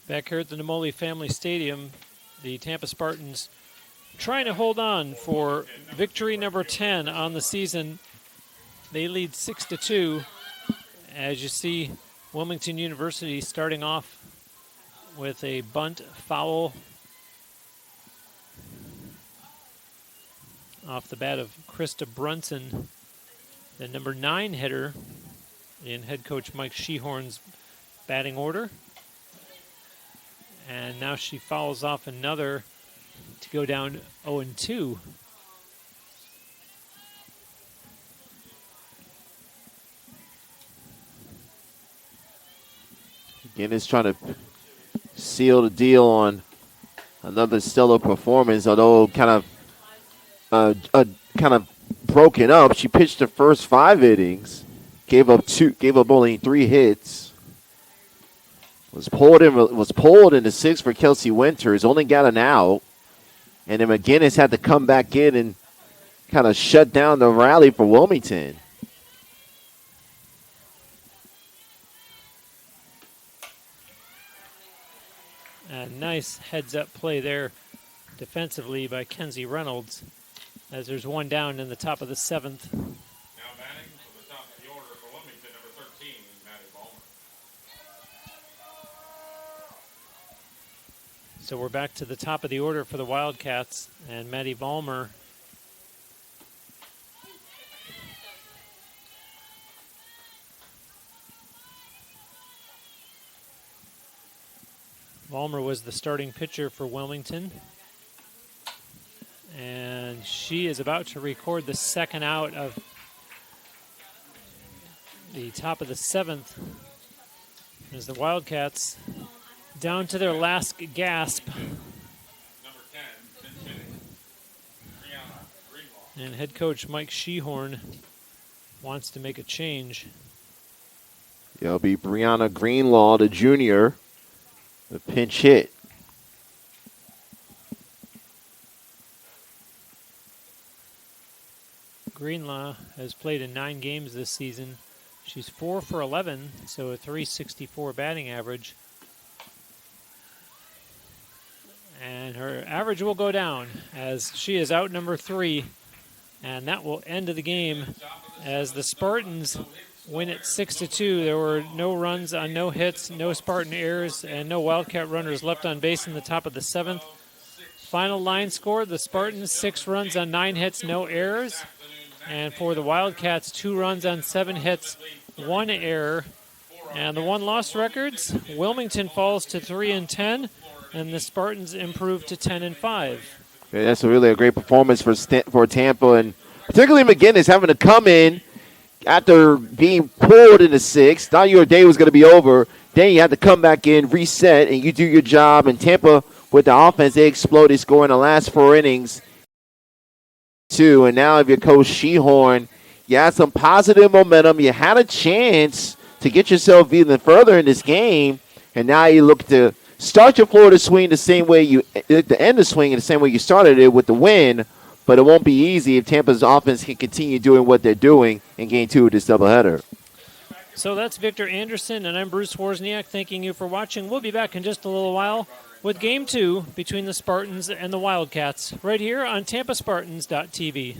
Back here at the Namoli Family Stadium, the Tampa Spartans trying to hold on for victory number 10 on the season. They lead 6-2. As you see, Wilmington University starting off with a bunt foul off the bat of Krista Brunson, the number 9 hitter in head coach Mike Shehorn's batting order. And now she fouls off another to go down 0-2. Again, it's trying to seal the deal on another stellar performance, although kind of broken up. She pitched the first 5 innings, gave up only 3 hits. Was pulled in the 6th for Kelsey Winters, only got an out. And then McGinnis had to come back in and kind of shut down the rally for Wilmington. A nice heads-up play there defensively by Kenzie Reynolds, as there's 1 down in the top of the 7th. Now batting to the top of the order for Wilmington, number 13, Maddie Ballmer. So we're back to the top of the order for the Wildcats, and Maddie Ballmer Palmer was the starting pitcher for Wilmington. And she is about to record the second out of the top of the 7th as the Wildcats down to their last gasp. Number 10, pinch hitting. Brianna Greenlaw. And head coach Mike Shehorn wants to make a change. It'll be Brianna Greenlaw, the junior, the pinch hit. Greenlaw has played in 9 games this season. She's 4 for 11, so a .364 batting average. And her average will go down as she is out number 3. And that will end the game as the Spartans win it 6-2. There were no runs on no hits, no Spartan errors, and no Wildcat runners left on base in the top of the 7th. Final line score, the Spartans 6 runs on 9 hits, no errors. And for the Wildcats, 2 runs on 7 hits, 1 error. And the one-loss records, Wilmington falls to 3-10, and the Spartans improve to 10-5. Yeah, that's really a great performance for Tampa, and particularly McGinnis having to come in after being pulled in the 6th. Thought your day was going to be over. Then you had to come back in, reset, and you do your job. And Tampa, with the offense, they exploded, scoring the last 4 innings. And now if you're Coach Shehorn, you had some positive momentum. You had a chance to get yourself even further in this game, and now you look to start your Florida swing the same way the end of swing in the same way you started it with the win. But it won't be easy if Tampa's offense can continue doing what they're doing in Game 2 of this doubleheader. So that's Victor Anderson, and I'm Bruce Wozniak. Thanking you for watching. We'll be back in just a little while with Game 2 between the Spartans and the Wildcats right here on TampaSpartans.tv.